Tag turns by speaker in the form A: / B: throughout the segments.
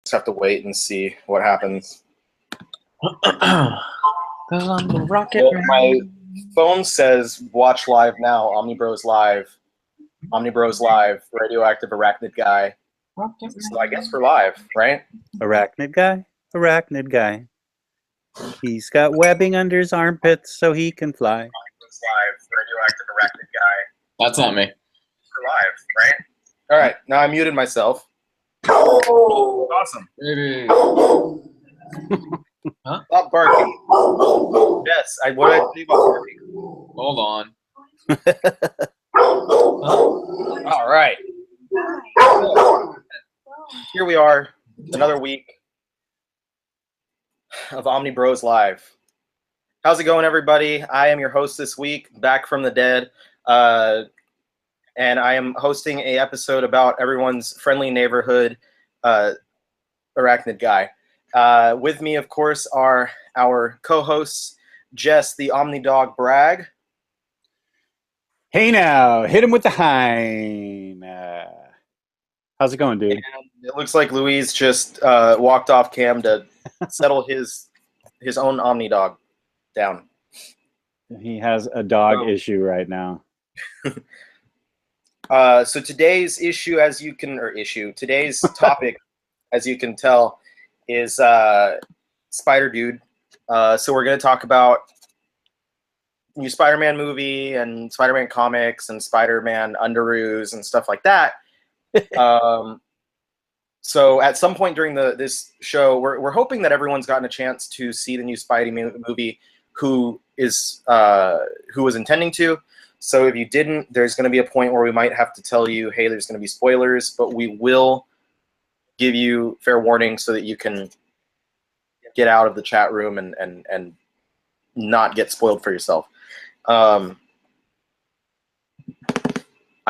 A: Just have to wait and see what happens. Well, my phone says watch live now, Omnibros Live, Radioactive Arachnid-Guy. So I guess we're live, right?
B: Arachnid-Guy. He's got webbing under his armpits so he can fly.
A: Live, Radioactive Arachnid-Guy.
C: That's not me.
A: We're live, right? All right, now I muted myself. Oh, awesome.
C: Maybe. Huh?
A: Stop barking. Yes, what did I say about barking?
C: Hold on.
A: All right. Here we are, another week of Omnibros Live. How's it going, everybody? I am your host this week, back from the dead, and I am hosting an episode about everyone's friendly neighborhood, Arachnid-Guy. With me, of course, are our co-hosts, Jess, the OmniDog Bragg.
B: Hey now, hit him with the hind. How's it going, dude?
A: And it looks like Louise just walked off cam to settle his own OmniDog down.
B: He has a dog issue right now.
A: So today's today's topic, as you can tell, is Spider Dude. So we're going to talk about new Spider-Man movie and Spider-Man comics and Spider-Man underoos and stuff like that. So at some point during this show, we're hoping that everyone's gotten a chance to see the new Spidey movie who was intending to. So if you didn't, there's going to be a point where we might have to tell you, hey, there's going to be spoilers, but we will give you fair warning so that you can get out of the chat room and not get spoiled for yourself. I'm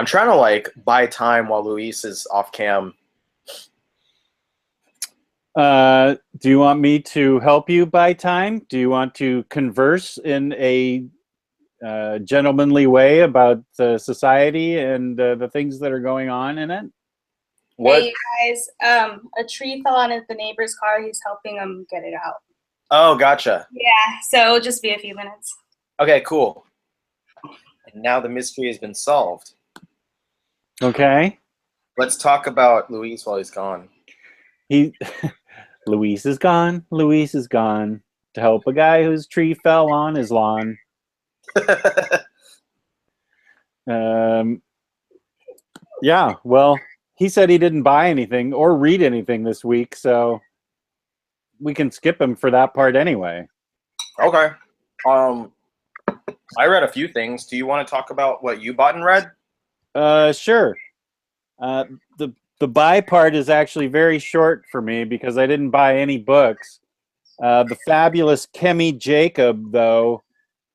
A: trying to buy time while Luis is off cam.
B: Do you want me to help you buy time? Do you want to converse in a gentlemanly way about society and the things that are going on in it?
A: What?
D: Hey, you guys, a tree fell on the neighbor's car. He's helping him get it out.
A: Oh, gotcha.
D: Yeah, so it'll just be a few minutes.
A: Okay, cool. And now the mystery has been solved.
B: Okay.
A: Let's talk about Luis while he's gone.
B: Luis is gone. Luis is gone to help a guy whose tree fell on his lawn. Yeah, well, he said he didn't buy anything or read anything this week, so we can skip him for that part anyway.
A: Okay. I read a few things. Do you want to talk about what you bought and read?
B: Sure. The buy part is actually very short for me because I didn't buy any books. The fabulous Kemi Jacob, though,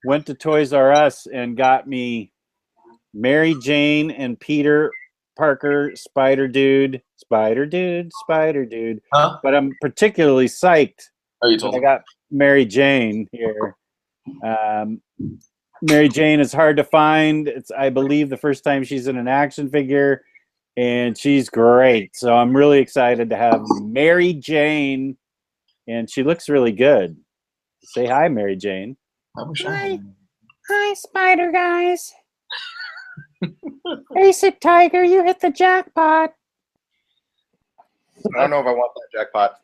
B: went to Toys R Us and got me Mary Jane and Peter Parker, Spider Dude.
C: Huh?
B: But I'm particularly psyched
C: Oh, you
B: that
C: told
B: I
C: me.
B: got Mary Jane here. Mary Jane is hard to find. It's, I believe, the first time she's in an action figure, and she's great. So I'm really excited to have Mary Jane, and she looks really good. Say hi, Mary Jane.
C: I wish I had.
E: Hi, Spider guys. Face it, Tiger, you hit the jackpot.
A: I don't know if I want that jackpot.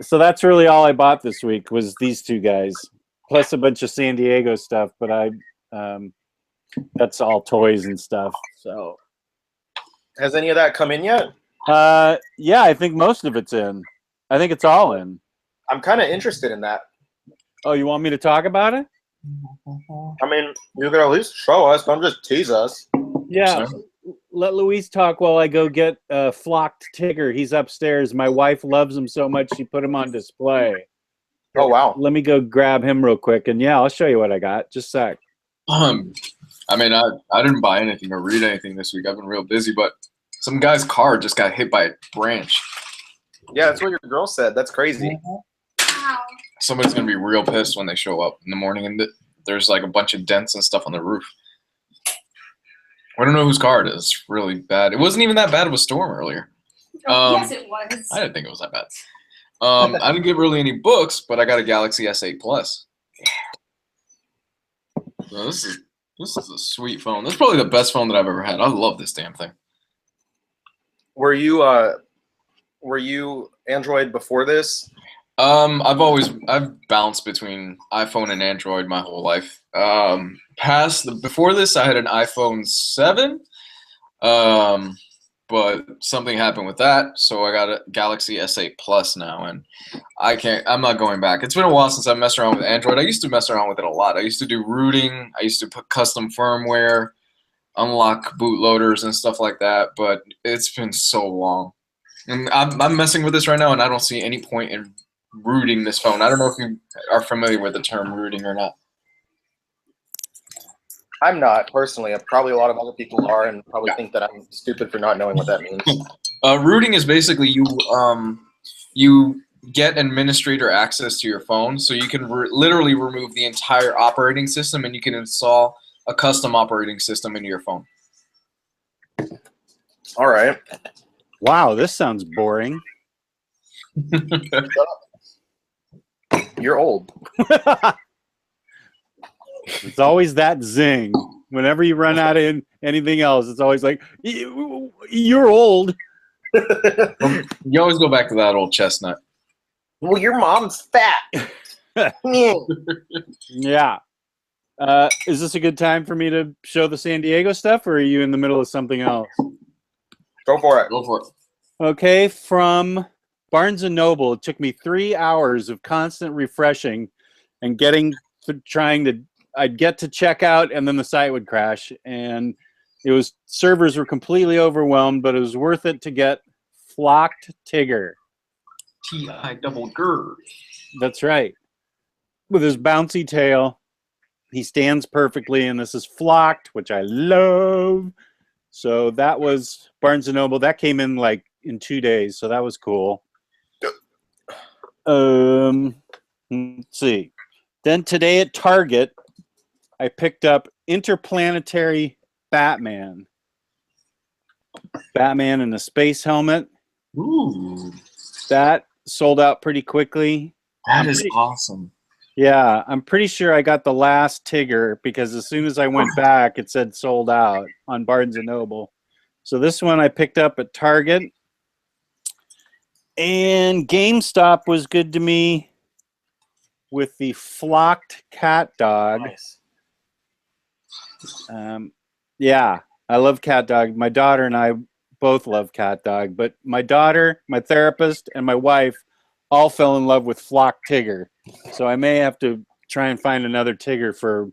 B: So that's really all I bought this week was these two guys, plus a bunch of San Diego stuff. But that's all toys and stuff. So
A: Has any of that come in yet?
B: yeah, I think most of it's in. I think it's all in.
A: I'm kind of interested in that.
B: Oh, you want me to talk about it?
A: I mean, you could at least show us. Don't just tease us.
B: Yeah. Let Louise talk while I go get Flocked Tigger. He's upstairs. My wife loves him so much she put him on display.
A: Oh, wow.
B: Let me go grab him real quick, and yeah, I'll show you what I got. Just a sec.
C: I mean, I didn't buy anything or read anything this week. I've been real busy, but some guy's car just got hit by a branch.
A: Yeah, that's what your girl said. That's crazy.
D: Wow.
C: Somebody's gonna be real pissed when they show up in the morning and there's like a bunch of dents and stuff on the roof. I don't know whose car it is. It's really bad. It wasn't even that bad of a storm earlier.
D: Yes, it was.
C: I didn't think it was that bad. I didn't get really any books, but I got a Galaxy S8 Plus. So this is a sweet phone. This is probably the best phone that I've ever had. I love this damn thing.
A: Were you Android before this?
C: I've bounced between iPhone and Android my whole life. Before this, I had an iPhone 7. But something happened with that, so I got a Galaxy S8 Plus now, and I'm not going back. It's been a while since I messed around with Android. I used to mess around with it a lot. I used to do rooting. I used to put custom firmware, unlock bootloaders and stuff like that, but it's been so long. And I'm messing with this right now, and I don't see any point in rooting this phone. I don't know if you are familiar with the term rooting or not.
A: I'm not, personally. Probably a lot of other people are and probably think that I'm stupid for not knowing what that means.
C: Rooting is basically you get administrator access to your phone, so you can literally remove the entire operating system and you can install a custom operating system into your phone.
A: All right.
B: Wow, this sounds boring.
A: You're old.
B: It's always that zing. Whenever you run out of anything else, it's always like, you're old.
C: You always go back to that old chestnut.
A: Well, your mom's fat.
B: Yeah. Is this a good time for me to show the San Diego stuff, or are you in the middle of something else?
A: Go for it.
C: Go for it.
B: Okay, from Barnes & Noble, it took me 3 hours of constant refreshing and I'd get to check out and then the site would crash, and servers were completely overwhelmed, but it was worth it to get Flocked Tigger.
C: T-I-double-G.
B: That's right. With his bouncy tail, he stands perfectly, and this is Flocked, which I love. So that was Barnes & Noble. That came in like in 2 days, so that was cool. Let's see. Then today at Target, I picked up Interplanetary Batman. Batman in a space helmet.
C: Ooh.
B: That sold out pretty quickly.
C: That is awesome.
B: Yeah, I'm pretty sure I got the last Tigger because as soon as I went back, it said sold out on Barnes & Noble. So this one I picked up at Target. And GameStop was good to me with the Flocked Cat Dog.
A: Nice.
B: Yeah, I love Cat Dog. My daughter and I both love Cat Dog, but my daughter, my therapist, and my wife all fell in love with Flock Tigger. So I may have to try and find another Tigger for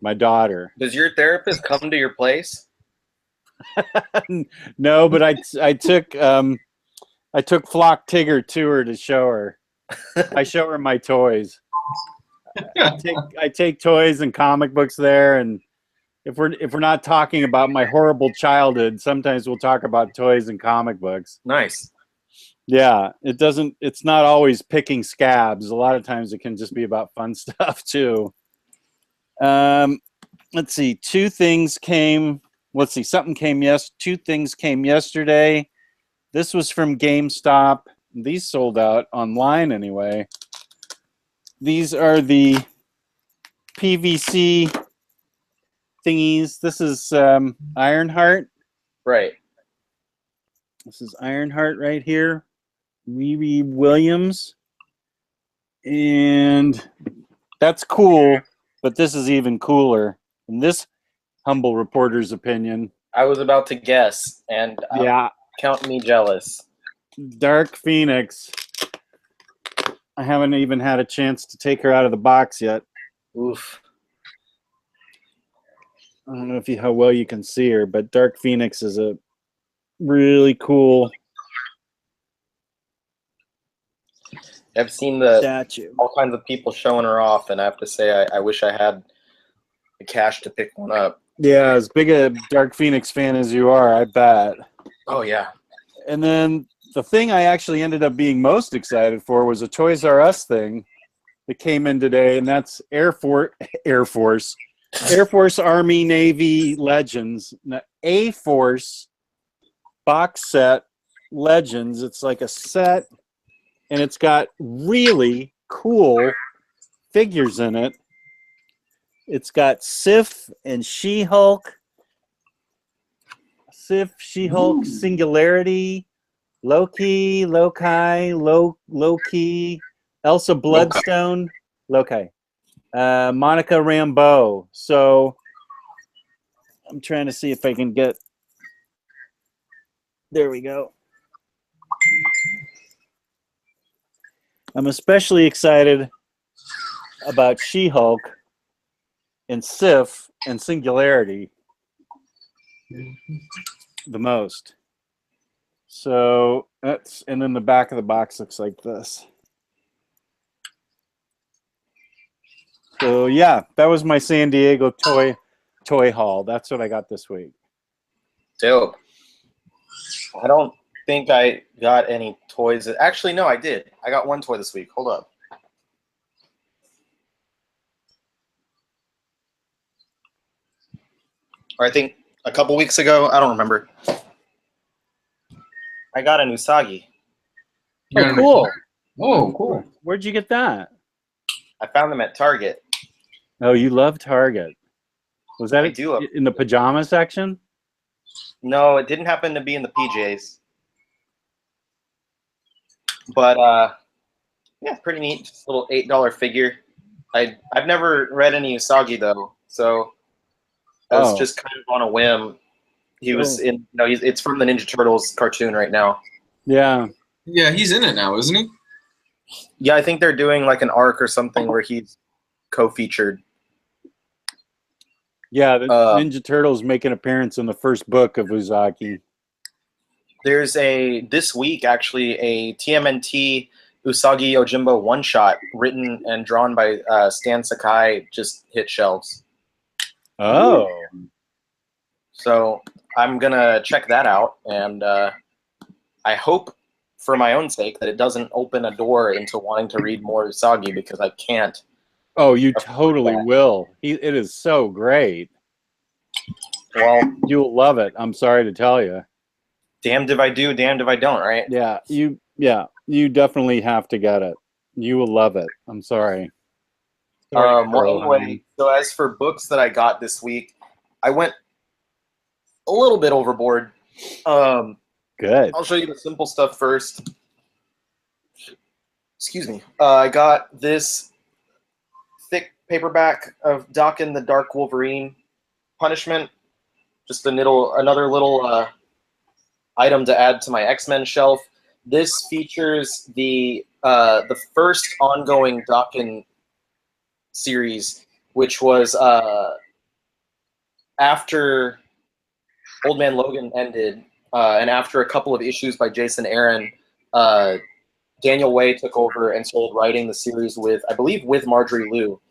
B: my daughter.
A: Does your therapist come to your place?
B: No, but I took Flock Tigger to her to show her. I show her my toys. I take toys and comic books there, and if we're not talking about my horrible childhood, sometimes we'll talk about toys and comic books.
A: Nice.
B: Yeah, it's not always picking scabs. A lot of times it can just be about fun stuff too. Let's see, two things came yesterday. This was from GameStop. These sold out online anyway. These are the PVC thingies. This is Ironheart.
A: Right.
B: This is Ironheart right here. Riri Williams. And that's cool, but this is even cooler. In this humble reporter's opinion.
A: I was about to guess, and
B: yeah,
A: count me jealous.
B: Dark Phoenix. I haven't even had a chance to take her out of the box yet.
A: Oof.
B: I don't know how well you can see her, but Dark Phoenix is a really cool
A: I've seen
B: statue.
A: All kinds of people showing her off, and I have to say I wish I had the cash to pick one up.
B: Yeah, as big a Dark Phoenix fan as you are, I bet.
A: Oh, yeah.
B: And then the thing I actually ended up being most excited for was a Toys R Us thing that came in today, and that's Air Force Air Force, Army, Navy Legends. A-Force box set Legends. It's like a set, and it's got really cool figures in it. It's got Sif and She-Hulk. Sif, She-Hulk, Singularity, Loki, Loki, Elsa Bloodstone, Loki, Monica Rambeau. So I'm trying to see if I can get. There we go. I'm especially excited about She-Hulk and Sif and Singularity the most. So that's, and then the back of the box looks like this. So yeah, that was my San Diego toy haul. That's what I got this week.
A: Dope. I don't think I got any toys. Actually, no, I did. I got one toy this week. Hold up. Or I think a couple weeks ago. I don't remember. I got an Usagi.
B: Oh, cool.
C: Oh, cool.
B: Where'd you get that?
A: I found them at Target.
B: Oh, you love Target. Was that
A: I do love
B: in the pajama section?
A: No, it didn't happen to be in the PJs. But yeah, pretty neat. Just a little $8 figure. I've never read any Usagi though, so I was just kind of on a whim. He was in, it's from the Ninja Turtles cartoon right now.
B: Yeah.
C: Yeah, he's in it now, isn't he?
A: Yeah, I think they're doing like an arc or something where he's co-featured.
B: Yeah, the Ninja Turtles make an appearance in the first book of Usagi.
A: There's this week actually a TMNT Usagi Yojimbo one-shot written and drawn by Stan Sakai just hit shelves.
B: Oh.
A: So I'm going to check that out, and I hope for my own sake that it doesn't open a door into wanting to read more Usagi, because I can't.
B: Oh, you totally will. It is so great.
A: Well,
B: you'll love it. I'm sorry to tell you.
A: Damned if I do, damned if I don't, right?
B: Yeah, you definitely have to get it. You will love it. I'm sorry.
A: Well, anyway, so as for books that I got this week, I went a little bit overboard.
B: Good.
A: I'll show you the simple stuff first. Excuse me. I got this thick paperback of Dokken the Dark Wolverine Punishment. Just another little item to add to my X-Men shelf. This features the first ongoing Dokken series, which was after Old Man Logan ended, and after a couple of issues by Jason Aaron, Daniel Way took over and started writing the series with, I believe, with Marjorie Liu.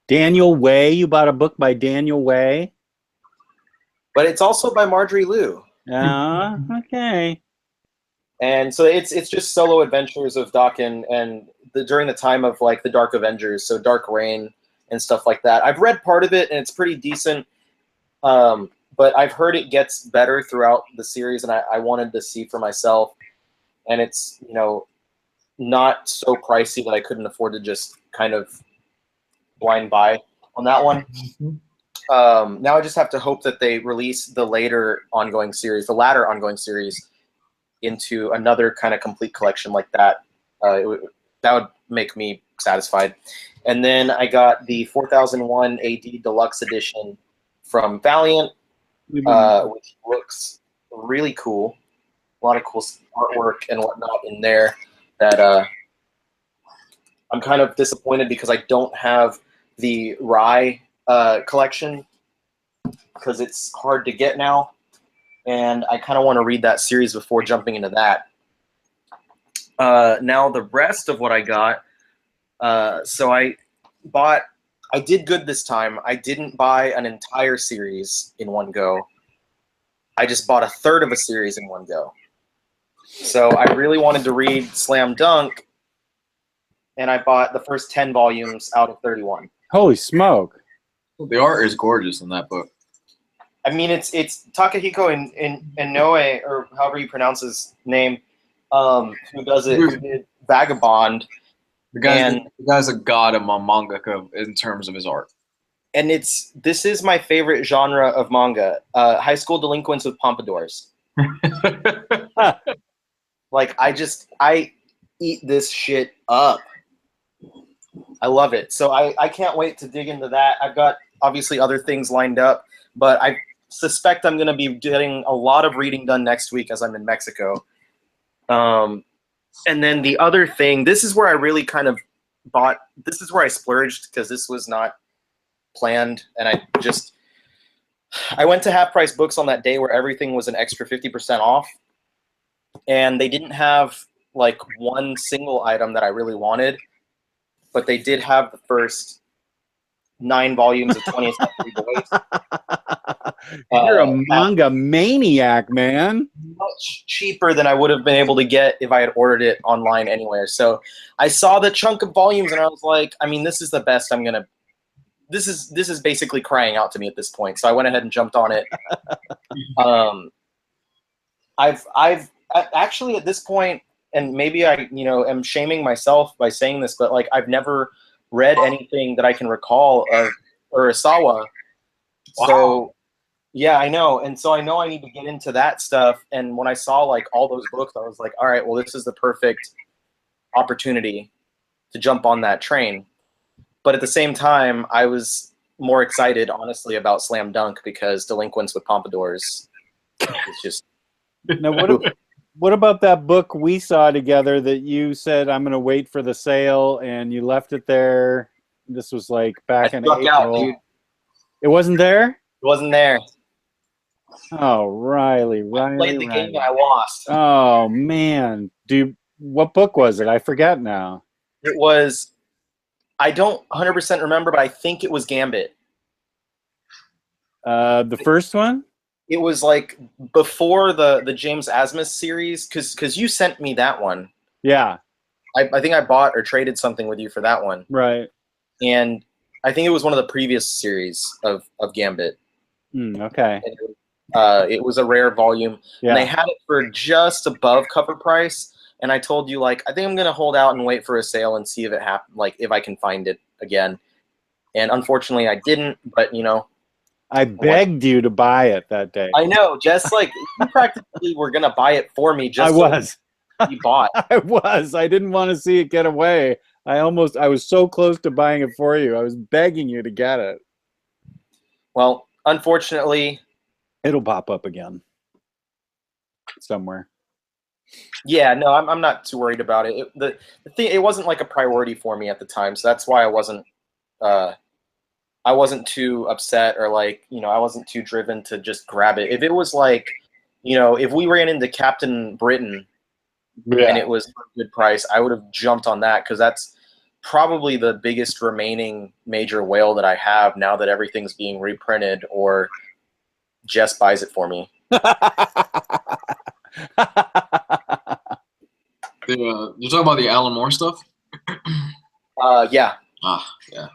B: Daniel Way? You bought a book by Daniel Way?
A: But it's also by Marjorie Liu.
B: Okay.
A: And so it's just solo adventures of Dokken and during the time of like the Dark Avengers, so Dark Reign and stuff like that. I've read part of it and it's pretty decent, but I've heard it gets better throughout the series, and I wanted to see for myself. And it's not so pricey that I couldn't afford to just kind of blind buy on that one. Now I just have to hope that they release the latter ongoing series, into another kind of complete collection like that. That would make me satisfied. And then I got the 4001 AD Deluxe Edition from Valiant, which looks really cool. A lot of cool artwork and whatnot in there that I'm kind of disappointed because I don't have the Rye collection, because it's hard to get now, and I kind of want to read that series before jumping into that. Now the rest of what I got, so I did good this time. I didn't buy an entire series in one go. I just bought a third of a series in one go. So I really wanted to read Slam Dunk, and I bought the first 10 volumes out of 31.
B: Holy smoke.
C: The art is gorgeous in that book.
A: I mean, it's Takahiko and Noe, or however you pronounce his name, who does it. Who did Vagabond.
C: The guy's a god among mangaka in terms of his art.
A: And this is my favorite genre of manga. High school delinquents with pompadours. Like I eat this shit up. I love it. So I can't wait to dig into that. I've got obviously other things lined up, but I suspect I'm going to be getting a lot of reading done next week as I'm in Mexico. And then the other thing, this is where I really kind of this is where I splurged because this was not planned. And I went to Half Price Books on that day where everything was an extra 50% off. And they didn't have like one single item that I really wanted, but they did have the first 9 volumes of 20th Century Boys.
B: You're a manga maniac, man.
A: Much cheaper than I would have been able to get if I had ordered it online anywhere. So I saw the chunk of volumes and I was like, I mean, this is the best I'm gonna. This is basically crying out to me at this point. So I went ahead and jumped on it. I've actually at this point, and maybe I am shaming myself by saying this, but like I've never read anything that I can recall of Urasawa.
C: Wow.
A: So yeah, I know. And so I know I need to get into that stuff. And when I saw like all those books, I was like, all right, well, this is the perfect opportunity to jump on that train. But at the same time, I was more excited, honestly, about Slam Dunk because Delinquents with Pompadours is just...
B: Now, what about that book we saw together that you said, I'm going to wait for the sale, and you left it there? This was like back in April.
A: Out, dude.
B: It wasn't there?
A: It wasn't there.
B: Oh, Riley.
A: I played the game and I lost.
B: Oh, man. What book was it? I forget now.
A: It was... I don't 100% remember, but I think it was Gambit.
B: The first one?
A: It was like before the James Asmus series, because you sent me that one.
B: Yeah.
A: I think I bought or traded something with you for that one.
B: Right.
A: And I think it was one of the previous series of Gambit.
B: Okay.
A: It was a rare volume. Yeah. And they had it for just above cover price. And I told you, like, I think I'm going to hold out and wait for a sale and see if it happens, like, if I can find it again. And unfortunately, I didn't, but,
B: I begged you to buy it that day.
A: I know, just like, you practically were going to buy it for me just so you bought.
B: I was. I didn't want to see it get away. I was so close to buying it for you. I was begging you to get it.
A: Well, unfortunately.
B: It'll pop up again. Somewhere.
A: Yeah, no, I'm not too worried about it. The thing, it wasn't like a priority for me at the time, so that's why I wasn't too upset or like, I wasn't too driven to just grab it. If it was like, if we ran into Captain Britain and it was for a good price, I would have jumped on that because that's probably the biggest remaining major whale that I have now that everything's being reprinted or Jess buys it for me.
C: You're talking about the Alan Moore stuff?
A: Yeah.
C: Yeah.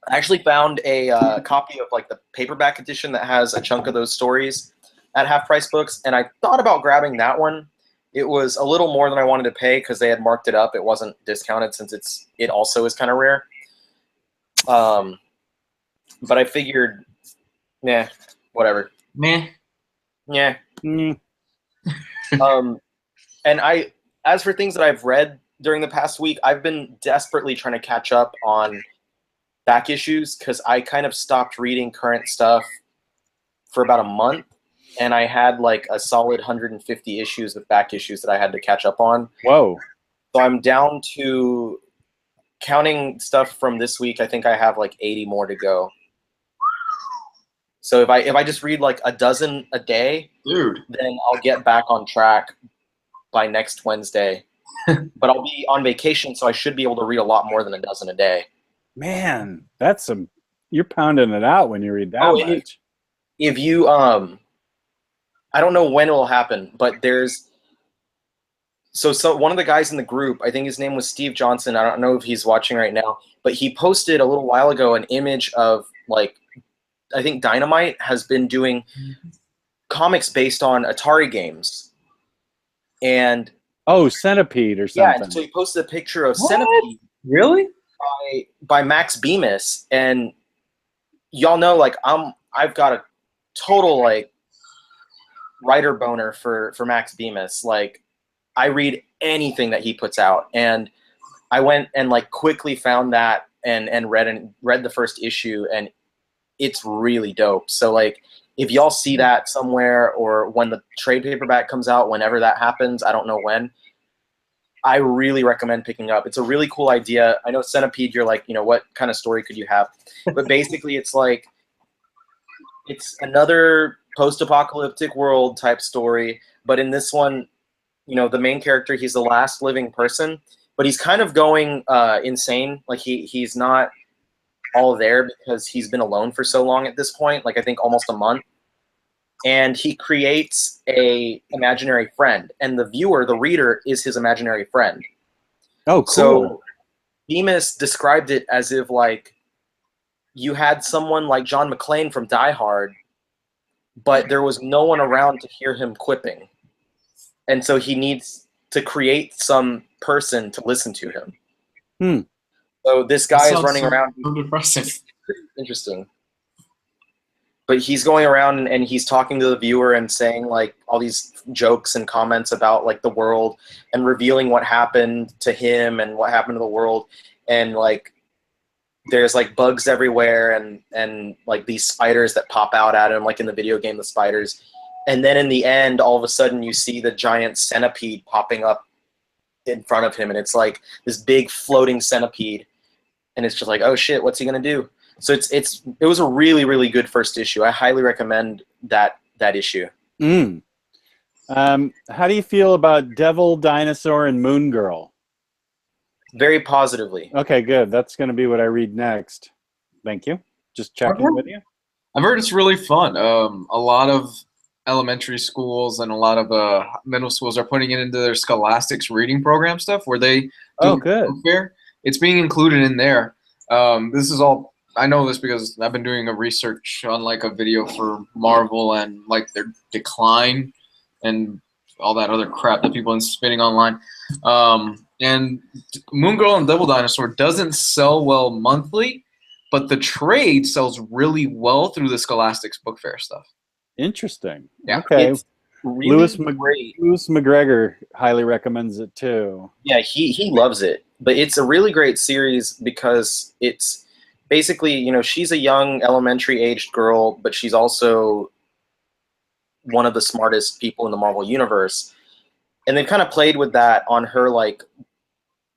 A: I actually found a copy of like the paperback edition that has a chunk of those stories at Half Price Books, and I thought about grabbing that one. It was a little more than I wanted to pay because they had marked it up. It wasn't discounted since it also is kind of rare. But I figured, whatever.
C: Meh.
A: Yeah. And as for things that I've read during the past week, I've been desperately trying to catch up on back issues because I kind of stopped reading current stuff for about a month, and I had like a solid 150 issues of back issues that I had to catch up on.
B: Whoa.
A: So I'm down to, counting stuff from this week, I think I have like 80 more to go. So if I just read like a dozen a day,
C: dude,
A: then I'll get back on track by next Wednesday. But I'll be on vacation, so I should be able to read a lot more than a dozen a day.
B: Man, you're pounding it out when you read that much.
A: If you I don't know when it will happen, but there's So one of the guys in the group, I think his name was Steve Johnson. I don't know if he's watching right now, but he posted a little while ago an image of like, I think Dynamite has been doing comics based on Atari games. And
B: Oh, Centipede or
A: yeah,
B: something.
A: and so he posted a picture of
C: What?
A: Centipede
C: Really?
A: by Max Bemis, and y'all know like I've got a total like writer boner for Max Bemis. Like I read anything that he puts out, and I went and like quickly found that and read the first issue, and it's really dope. So like if y'all see that somewhere, or when the trade paperback comes out, whenever that happens, I don't know when, I really recommend picking up. It's a really cool idea. I know Centipede, you're like, you know, what kind of story could you have? But basically it's like, it's another post-apocalyptic world type story. But in this one, you know, the main character, he's the last living person, but he's kind of going insane. Like he's not all there because he's been alone for so long at this point, like I think almost a month. And he creates a imaginary friend, and the viewer, the reader, is his imaginary friend.
B: Oh, cool.
A: So Bemis described it as if like you had someone like John McClane from Die Hard, but there was no one around to hear him quipping. And so he needs to create some person to listen to him. So this guy is running around.
C: So depressing.
A: Interesting. But he's going around and he's talking to the viewer and saying like all these jokes and comments about like the world, and revealing what happened to him and what happened to the world. And like there's like bugs everywhere, and like these spiders that pop out at him, like in the video game, the spiders. And then in the end, all of a sudden you see the giant centipede popping up in front of him, and it's like this big floating centipede. And it's just like, oh shit, what's he gonna do? So it was a really, really good first issue. I highly recommend that issue.
B: How do you feel about Devil, Dinosaur, and Moon Girl?
A: Very positively.
B: Okay, good. That's going to be what I read next. Thank you. Just checking with you.
C: I've heard it's really fun. A lot of elementary schools and a lot of middle schools are putting it into their Scholastics reading program stuff, where they do
B: Oh, good.
C: fair. It's being included in there. This is all, I know this because I've been doing a research on like a video for Marvel and like their decline and all that other crap that people are spitting online. And Moon Girl and Devil Dinosaur doesn't sell well monthly, but the trade sells really well through the Scholastics Book Fair stuff.
B: Interesting.
C: Yeah.
B: Okay.
A: It's really great.
B: Lewis McGregor highly recommends it too.
A: Yeah, he loves it. But it's a really great series because it's basically, you know, she's a young elementary aged girl, but she's also one of the smartest people in the Marvel universe. And they've kind of played with that on her like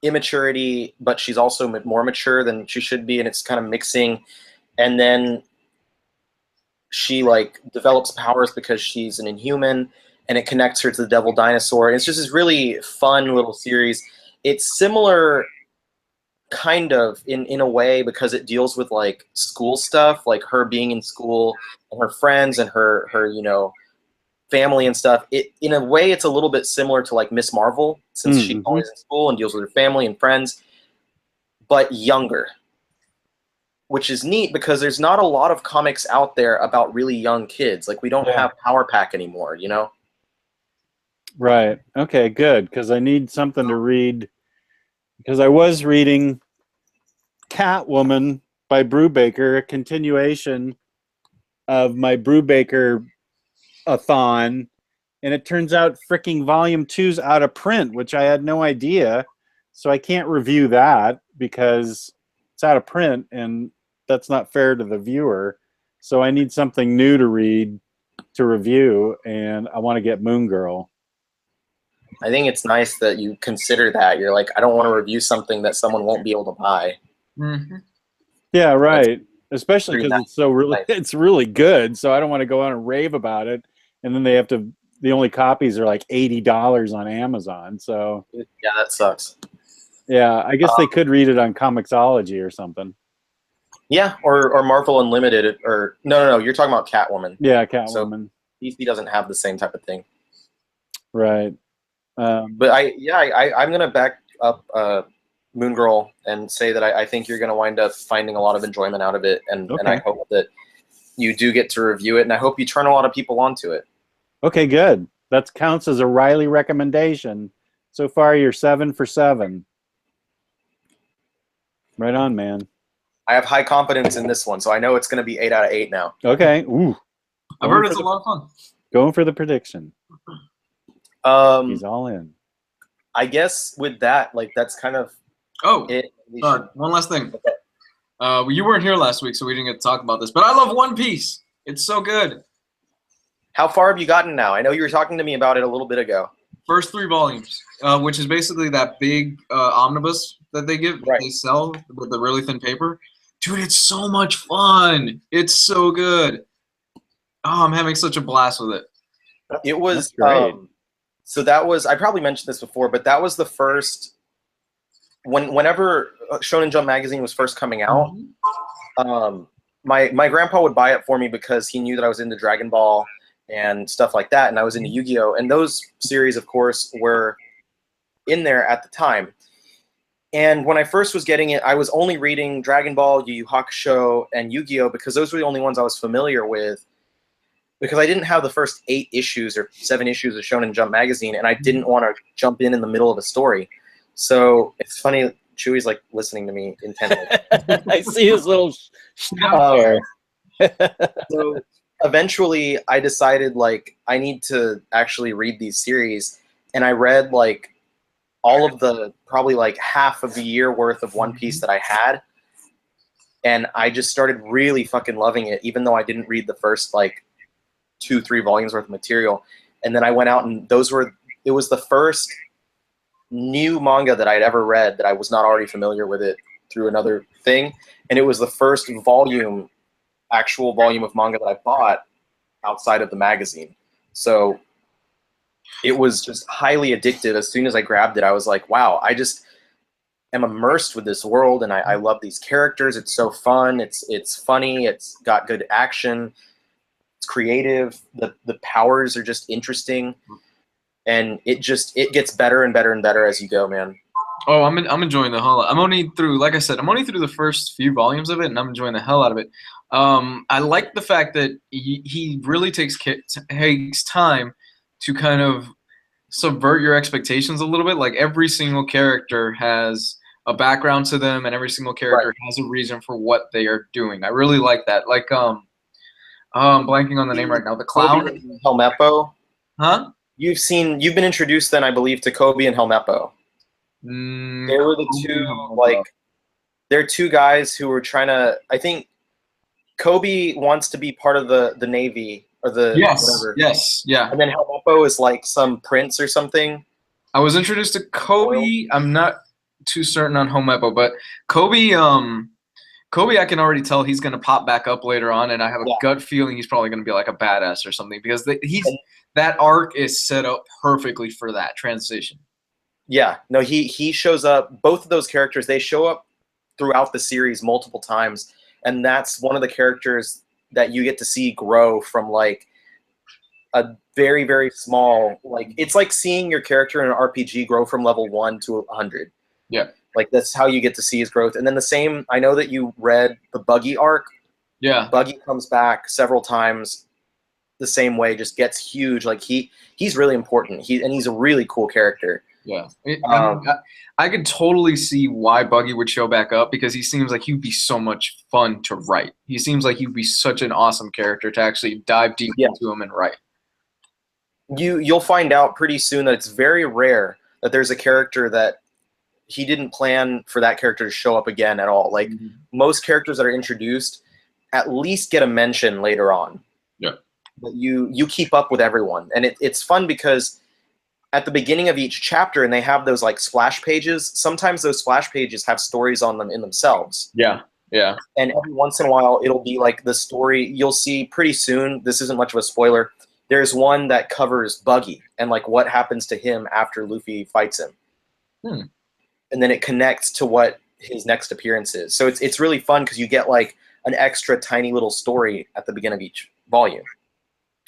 A: immaturity, but she's also more mature than she should be, and it's kind of mixing. And then she like develops powers because she's an Inhuman, and it connects her to the Devil Dinosaur. And it's just this really fun little series. It's similar kind of in a way because it deals with like school stuff, like her being in school and her friends and her you know, family and stuff. It in a way it's a little bit similar to like Miss Marvel, since she's always in school and deals with her family and friends, but younger, which is neat because there's not a lot of comics out there about really young kids. Like we don't have Power Pack anymore, you know?
B: Right. Okay, good, because I need something to read, because I was reading Catwoman by Brubaker, a continuation of my Brubaker-a-thon, and it turns out fricking Volume 2's out of print, which I had no idea, so I can't review that because it's out of print, and that's not fair to the viewer. So I need something new to read to review, and I want to get Moon Girl.
A: I think it's nice that you consider that. You're like, I don't want to review something that someone won't be able to buy.
B: Yeah, right. Especially because
A: nice.
B: it's so really, it's really good. So I don't want to go on and rave about it, and then they have to. The only copies are like $80 on Amazon. So
A: yeah, that sucks.
B: Yeah, I guess they could read it on Comixology or something.
A: Yeah, or Marvel Unlimited, or no, you're talking about Catwoman.
B: Yeah, Catwoman.
A: So DC doesn't have the same type of thing.
B: Right.
A: But I'm gonna back up Moon Girl and say that I think you're gonna wind up finding a lot of enjoyment out of it, and I hope that you do get to review it, and I hope you turn a lot of people onto it.
B: Okay, good. That counts as a Riley recommendation. So far, you're 7 for 7. Right on, man.
A: I have high confidence in this one, so I know it's going to be 8 out of 8 now.
B: Okay. Ooh.
C: I've heard it's a lot of fun.
B: Going for the prediction. He's all in.
A: I guess with that, like, that's kind of it.
C: One last thing. Okay. You weren't here last week, so we didn't get to talk about this, but I love One Piece. It's so good.
A: How far have you gotten now? I know you were talking to me about it a little bit ago.
C: First 3 volumes, which is basically that big omnibus that they they sell with the really thin paper. Dude, it's so much fun. It's so good. Oh, I'm having such a blast with it.
A: It was
B: great.
A: So that was, I probably mentioned this before, but that was the first, whenever Shonen Jump magazine was first coming out, my grandpa would buy it for me because he knew that I was into Dragon Ball and stuff like that, and I was into Yu-Gi-Oh! And those series, of course, were in there at the time. And when I first was getting it, I was only reading Dragon Ball, Yu Yu Hakusho, and Yu-Gi-Oh! Because those were the only ones I was familiar with, because I didn't have the first 8 issues or 7 issues of Shonen Jump magazine, and I didn't want to jump in the middle of a story. So it's funny, Chewy's like listening to me intently.
B: I see his little there.
A: So eventually I decided, like, I need to actually read these series, and I read like all of the, probably like half of the year worth of One Piece that I had, and I just started really fucking loving it, even though I didn't read the first like 2-3 volumes worth of material. And then I went out, and it was the first new manga that I'd ever read that I was not already familiar with it through another thing, and it was the first actual volume of manga that I bought outside of the magazine. So it was just highly addictive. As soon as I grabbed it, I was like, wow, I just am immersed with this world, and I love these characters. It's so fun. It's funny. It's got good action. It's creative. The powers are just interesting, and it gets better and better and better as you go, man.
C: Oh, I'm enjoying the hell. I'm only through, like I said, I'm only through the first few volumes of it, and I'm enjoying the hell out of it. I like the fact that he really takes time to kind of subvert your expectations a little bit. Like, every single character has a background to them, and every single character has a reason for what they are doing. I really like that. Like, I'm blanking on the name right now. The clown.
A: Helmeppo.
C: Huh?
A: You've been introduced then, I believe, to Kobe and Helmeppo. They were the two, like, they're 2 guys who were trying to, I think Kobe wants to be part of the Navy, or the whatever.
C: Yes, yeah.
A: And then Helmeppo is like some prince or something.
C: I was introduced to Kobe. I'm not too certain on Helmeppo, but Kobe, I can already tell he's going to pop back up later on, and I have a gut feeling he's probably going to be like a badass or something, because that arc is set up perfectly for that transition.
A: Yeah, no, he shows up. Both of those characters, they show up throughout the series multiple times, and that's one of the characters that you get to see grow from like a very, very small, like, it's like seeing your character in an RPG grow from level 1 to 100.
C: Yeah.
A: Like, that's how you get to see his growth. And then the same, I know that you read the Buggy arc.
C: Yeah.
A: Buggy comes back several times the same way, just gets huge. Like, he's really important. He's a really cool character.
C: Yeah. I could totally see why Buggy would show back up, because he seems like he'd be so much fun to write. He seems like he'd be such an awesome character to actually dive deep into him and write.
A: You'll find out pretty soon that it's very rare that there's a character that he didn't plan for that character to show up again at all. Like, most characters that are introduced at least get a mention later on.
C: Yeah.
A: But you keep up with everyone. And it's fun because at the beginning of each chapter, and they have those like splash pages, sometimes those splash pages have stories on them in themselves.
C: Yeah. Yeah.
A: And every once in a while, it'll be like the story you'll see pretty soon. This isn't much of a spoiler. There's one that covers Buggy and like what happens to him after Luffy fights him. And then it connects to what his next appearance is. So it's really fun because you get like an extra tiny little story at the beginning of each volume.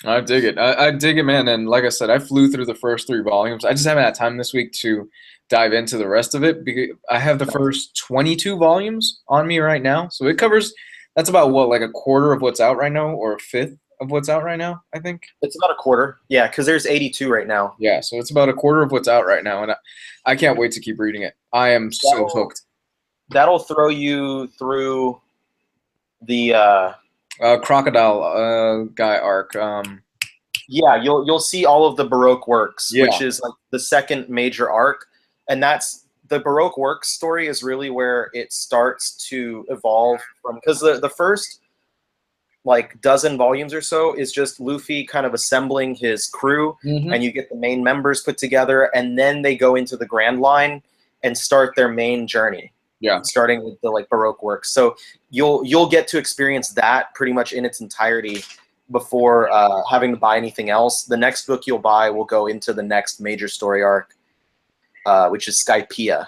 C: I dig it. I dig it, man. And like I said, I flew through the first 3 volumes. I just haven't had time this week to dive into the rest of it because I have the first 22 volumes on me right now. So it covers, that's about what, like a quarter of what's out right now, or a fifth of what's out right now, I think.
A: It's about a quarter. Yeah, because there's 82 right now.
C: Yeah, so it's about a quarter of what's out right now. And I can't wait to keep reading it. I am so hooked.
A: That'll throw you through the
C: Crocodile guy arc.
A: Yeah, you'll see all of the Baroque works,
C: Yeah.
A: which is like the second major arc, and that's the Baroque works story is really where it starts to evolve from, because the first like dozen volumes or so is just Luffy kind of assembling his crew, and you get the main members put together, and then they go into the Grand Line and start their main journey.
C: Yeah.
A: Starting with the like Baroque works. So you'll get to experience that pretty much in its entirety before having to buy anything else. The next book you'll buy will go into the next major story arc, which is Skypiea.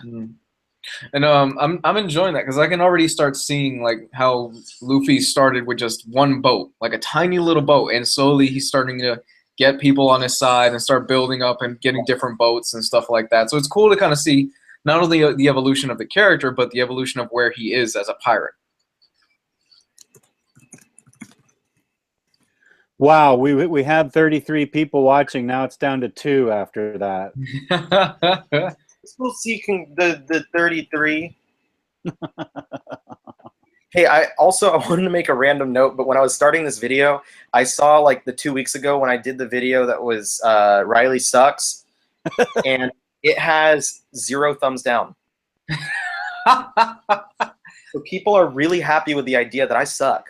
C: And I'm enjoying that because I can already start seeing like how Luffy started with just one boat, like a tiny little boat, and slowly he's starting to get people on his side and start building up and getting different boats and stuff like that. So it's cool to kind of see not only the evolution of the character, but the evolution of where he is as a pirate.
B: Wow, we had 33 people watching. Now it's down to 2 after that.
A: Still seeking the 33. Hey, I wanted to make a random note, but when I was starting this video, I saw like the 2 weeks ago when I did the video that was Riley sucks, and it has 0 thumbs down. So people are really happy with the idea that I suck.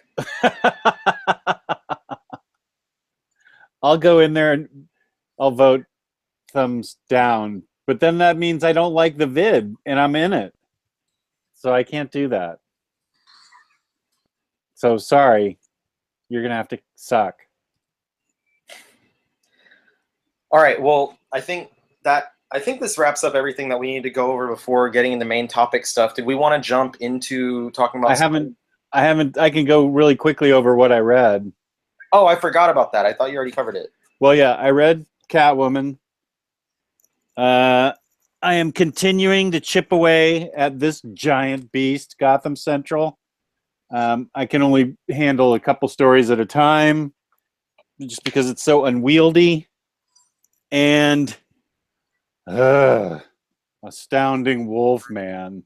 B: I'll go in there and I'll vote thumbs down, but then that means I don't like the vid and I'm in it. So I can't do that. So sorry, you're going to have to suck.
A: All right, well, I think this wraps up everything that we need to go over before getting into main topic stuff. Did we want to jump into talking about
B: I can go really quickly over what I read.
A: Oh, I forgot about that. I thought you already covered it.
B: Well, yeah, I read Catwoman. I am continuing to chip away at this giant beast, Gotham Central. I can only handle a couple stories at a time just because it's so unwieldy. And Astounding Wolfman.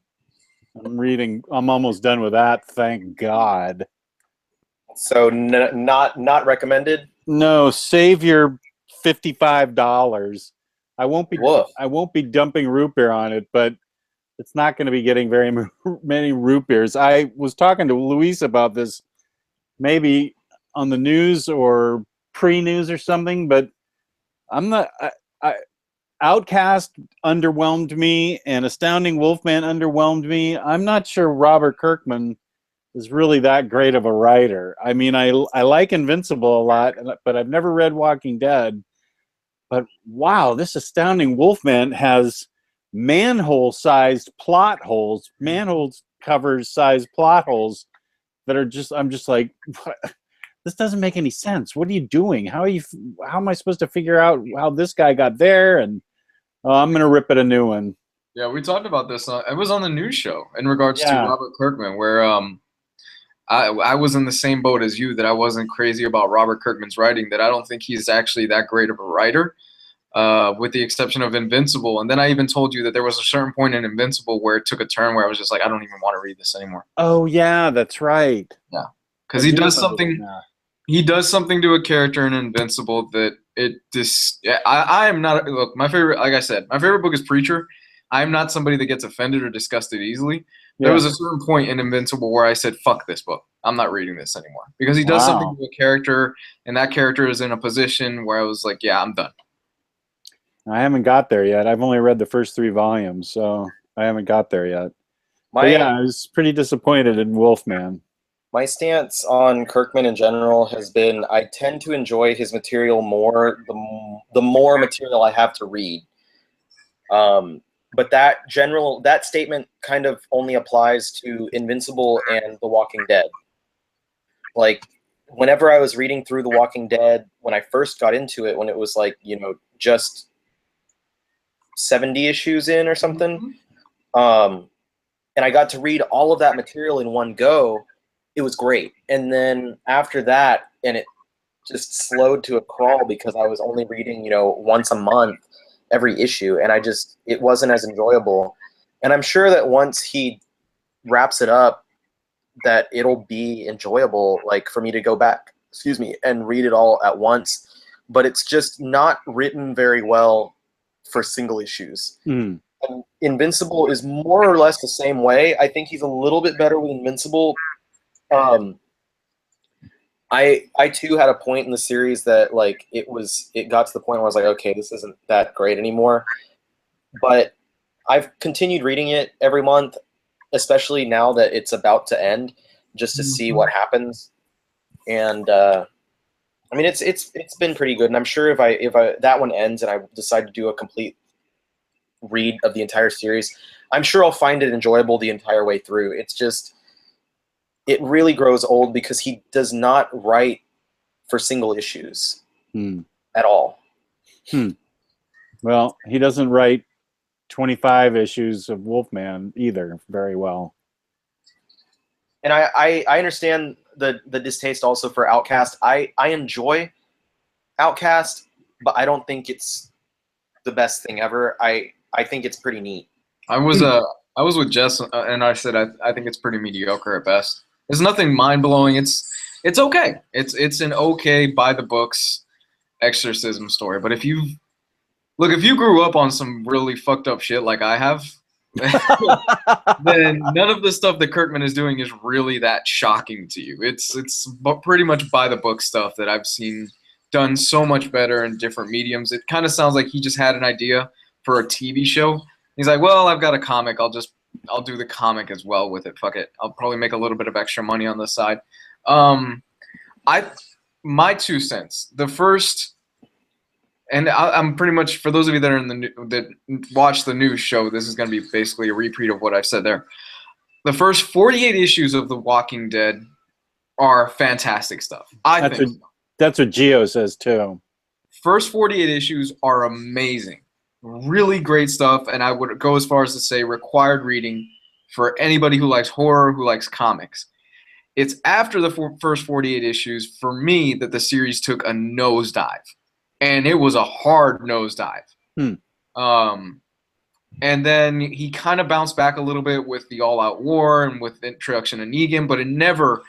B: I'm almost done with that, thank God.
A: So not recommended?
B: No, save your $55. I won't be dumping root beer on it, but it's not going to be getting very many root beers. I was talking to Luis about this maybe on the news or pre-news or something, but I'm not Outcast underwhelmed me and Astounding Wolfman underwhelmed me. I'm not sure Robert Kirkman is really that great of a writer. I mean, I like Invincible a lot, but I've never read Walking Dead. But wow, this Astounding Wolfman has manhole-sized plot holes, manhole covers-sized plot holes that are just, I'm just like, this doesn't make any sense. What are you doing? How am I supposed to figure out how this guy got there? And I'm going to rip it a new one.
C: Yeah, we talked about this. It was on the news show in regards to Robert Kirkman, where I was in the same boat as you, that I wasn't crazy about Robert Kirkman's writing, that I don't think he's actually that great of a writer, with the exception of Invincible. And then I even told you that there was a certain point in Invincible where it took a turn where I was just like, I don't even want to read this anymore.
B: Oh, yeah, that's right.
C: Yeah, because he does something. He does something to a character in Invincible that I am not. Look, my favorite, like I said, my favorite book is Preacher. I'm not somebody that gets offended or disgusted easily. There was a certain point in Invincible where I said, fuck this book. I'm not reading this anymore. Because he does something to a character, and that character is in a position where I was like, yeah, I'm done.
B: I haven't got there yet. I've only read the first 3 volumes, so I haven't got there yet. I was pretty disappointed in Wolfman.
A: My stance on Kirkman in general has been I tend to enjoy his material more the more material I have to read. But that statement kind of only applies to Invincible and The Walking Dead. Like, whenever I was reading through The Walking Dead, when I first got into it, when it was like, just 70 issues in or something, and I got to read all of that material in one go, it was great. And then after that, and it just slowed to a crawl because I was only reading, once a month, every issue, and it wasn't as enjoyable. And I'm sure that once he wraps it up, that it'll be enjoyable, like for me to go back, and read it all at once. But it's just not written very well for single issues. And Invincible is more or less the same way. I think he's a little bit better with Invincible. I too had a point in the series that like it got to the point where I was like, okay, this isn't that great anymore. But I've continued reading it every month, especially now that it's about to end, just to see what happens. And I mean, it's been pretty good. And I'm sure if I that one ends and I decide to do a complete read of the entire series, I'm sure I'll find it enjoyable the entire way through. It's just, it really grows old because he does not write for single issues at all.
B: Well, he doesn't write 25 issues of Wolfman either very well.
A: And I understand the distaste also for Outcast. I enjoy Outcast, but I don't think it's the best thing ever. I think it's pretty neat.
C: I was with Jess, and I said I think it's pretty mediocre at best. There's nothing mind-blowing. It's okay. It's an okay by the books exorcism story. But if you grew up on some really fucked up shit like I have, then none of the stuff that Kirkman is doing is really that shocking to you. It's pretty much by the book stuff that I've seen done so much better in different mediums. It kind of sounds like he just had an idea for a TV show. He's like, well, I've got a comic. I'll do the comic as well with it. Fuck it. I'll probably make a little bit of extra money on the side. My 2 cents. The first, and I'm pretty much, for those of you that are that watch the news show, this is going to be basically a repeat of what I said there. The first 48 issues of The Walking Dead are fantastic stuff.
B: That's what Gio says too.
C: First 48 issues are amazing. Really great stuff, and I would go as far as to say required reading for anybody who likes horror, who likes comics. It's after the first 48 issues, for me, that the series took a nosedive. And it was a hard nosedive. And then he kind of bounced back a little bit with the all-out war and with the introduction of Negan, but it never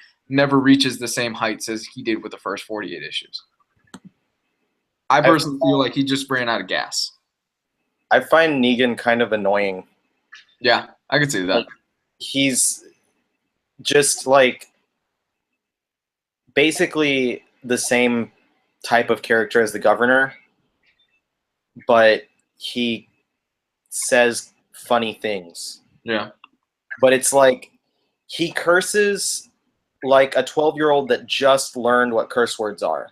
C: reaches the same heights as he did with the first 48 issues. I personally feel like he just ran out of gas.
A: I find Negan kind of annoying.
C: Yeah, I could see that.
A: Like, he's just like basically the same type of character as the governor, but he says funny things.
C: Yeah.
A: But it's like he curses like a 12-year-old that just learned what curse words are.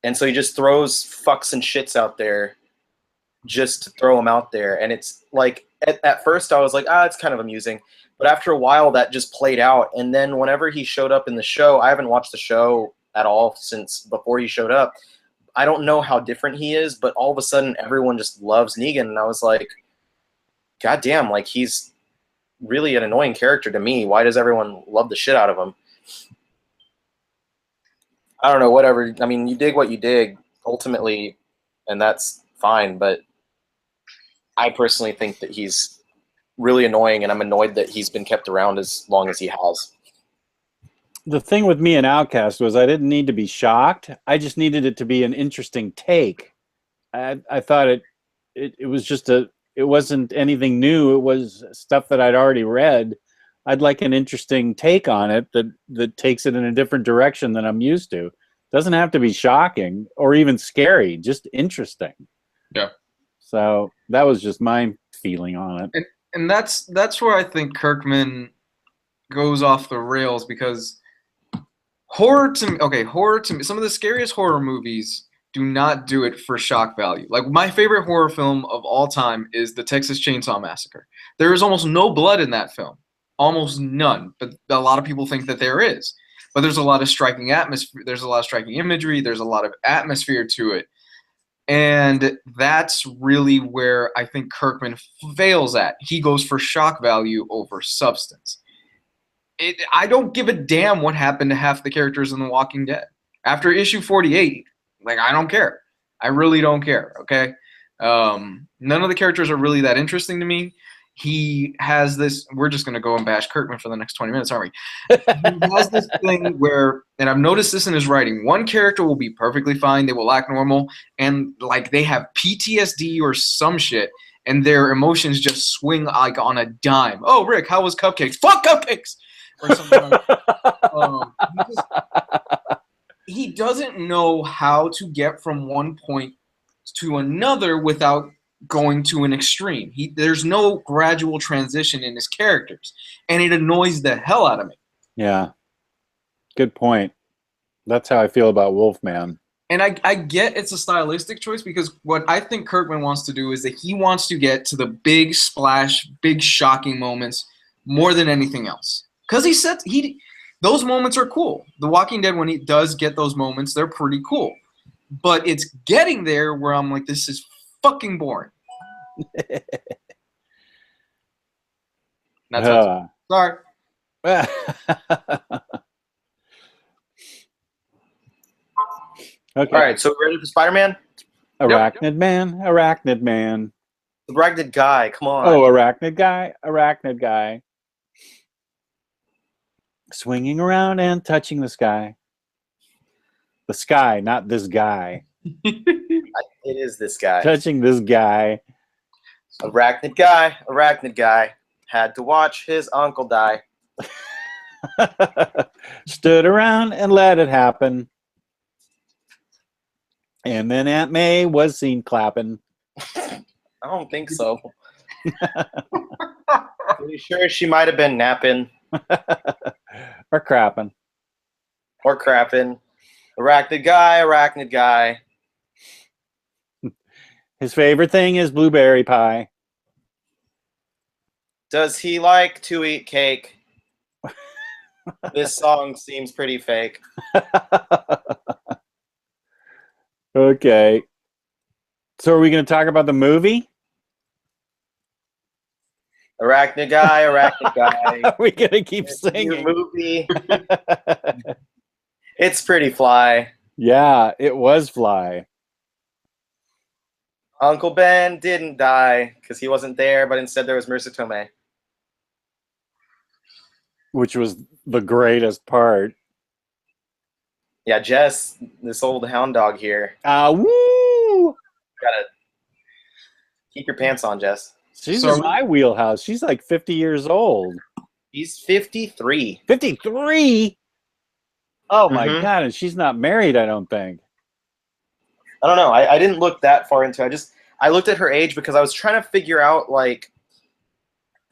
A: And so he just throws fucks and shits out there just to throw them out there. And it's like, at first I was like, it's kind of amusing. But after a while, that just played out. And then whenever he showed up in the show, I haven't watched the show at all since before he showed up. I don't know how different he is, but all of a sudden everyone just loves Negan. And I was like, God damn, like he's really an annoying character to me. Why does everyone love the shit out of him? I don't know, whatever. I mean, you dig what you dig, ultimately, and that's fine. But I personally think that he's really annoying, and I'm annoyed that he's been kept around as long as he has.
B: The thing with me and Outcast was I didn't need to be shocked. I just needed it to be an interesting take. I thought it was just it wasn't anything new. It was stuff that I'd already read. I'd like an interesting take on it that takes it in a different direction than I'm used to. It doesn't have to be shocking or even scary, just interesting.
C: Yeah.
B: So that was just my feeling on it.
C: And that's where I think Kirkman goes off the rails, because horror to me, some of the scariest horror movies do not do it for shock value. Like, my favorite horror film of all time is the Texas Chainsaw Massacre. There is almost no blood in that film. Almost none. But a lot of people think that there is. but there's a lot of striking atmosphere. There's a lot of striking imagery. There's a lot of atmosphere to it. And that's really where I think Kirkman fails at. He goes for shock value over substance. I don't give a damn what happened to half the characters in The Walking Dead. After issue 48, like, I don't care. I really don't care, okay? None of the characters are really that interesting to me. He has this, we're just going to go and bash Kirkman for the next 20 minutes, aren't we? He has this thing where, and I've noticed this in his writing, one character will be perfectly fine, they will act normal, and like they have PTSD or some shit, and their emotions just swing like on a dime. Oh, Rick, how was cupcakes? Fuck cupcakes! Or something like that. He doesn't know how to get from one point to another without going to an extreme. There's no gradual transition in his characters, and it annoys the hell out of me.
B: Yeah, good point. That's how I feel about Wolfman.
C: And I get it's a stylistic choice, because what I think Kirkman wants to do is that he wants to get to the big splash, big shocking moments more than anything else. Because he said those moments are cool. The Walking Dead, when he does get those moments, they're pretty cool. But it's getting there where I'm like, this is fucking boring. That's sorry.
B: Okay.
A: All right, so ready for Spider-Man?
B: Arachnid Man, Arachnid Man.
A: Arachnid-Guy, come on.
B: Oh, Arachnid-Guy, Arachnid-Guy. Swinging around and touching the sky. The sky, not this guy.
A: It is this guy.
B: Touching this guy.
A: Arachnid-Guy, Arachnid-Guy. Had to watch his uncle die.
B: Stood around and let it happen. And then Aunt May was seen clapping.
A: I don't think so. Pretty sure she might have been napping.
B: Or crapping.
A: Or crapping. Arachnid-Guy, Arachnid-Guy.
B: His favorite thing is blueberry pie.
A: Does he like to eat cake? This song seems pretty fake.
B: Okay. So are we going to talk about the movie?
A: Arachnid-Guy, Arachnid-Guy.
B: Are we going to keep
A: Your
B: singing?
A: movie. It's pretty fly.
B: Yeah, it was fly.
A: Uncle Ben didn't die because he wasn't there, but instead there was Marissa Tomei.
B: Which was the greatest part.
A: Yeah, Jess, this old hound dog here.
B: Woo!
A: Gotta keep your pants on, Jess.
B: She's in my wheelhouse. She's like 50 years old.
A: He's 53.
B: 53? Oh my God, and she's not married, I don't think.
A: I don't know. I didn't look that far into it. I looked at her age because I was trying to figure out like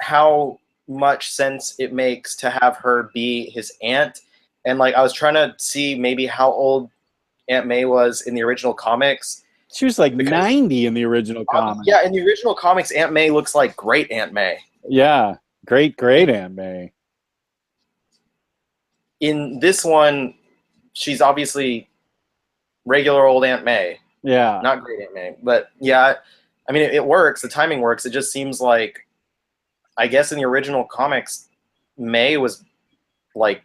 A: how much sense it makes to have her be his aunt. And like I was trying to see maybe how old Aunt May was in the original comics.
B: She was like 90 in the original comics.
A: Yeah, in the original comics, Aunt May looks like great Aunt May.
B: Yeah, great Aunt May.
A: In this one, she's obviously regular old Aunt May.
B: Yeah.
A: Not great Aunt May. But yeah, I mean, it works. The timing works. It just seems like, I guess in the original comics, May was like,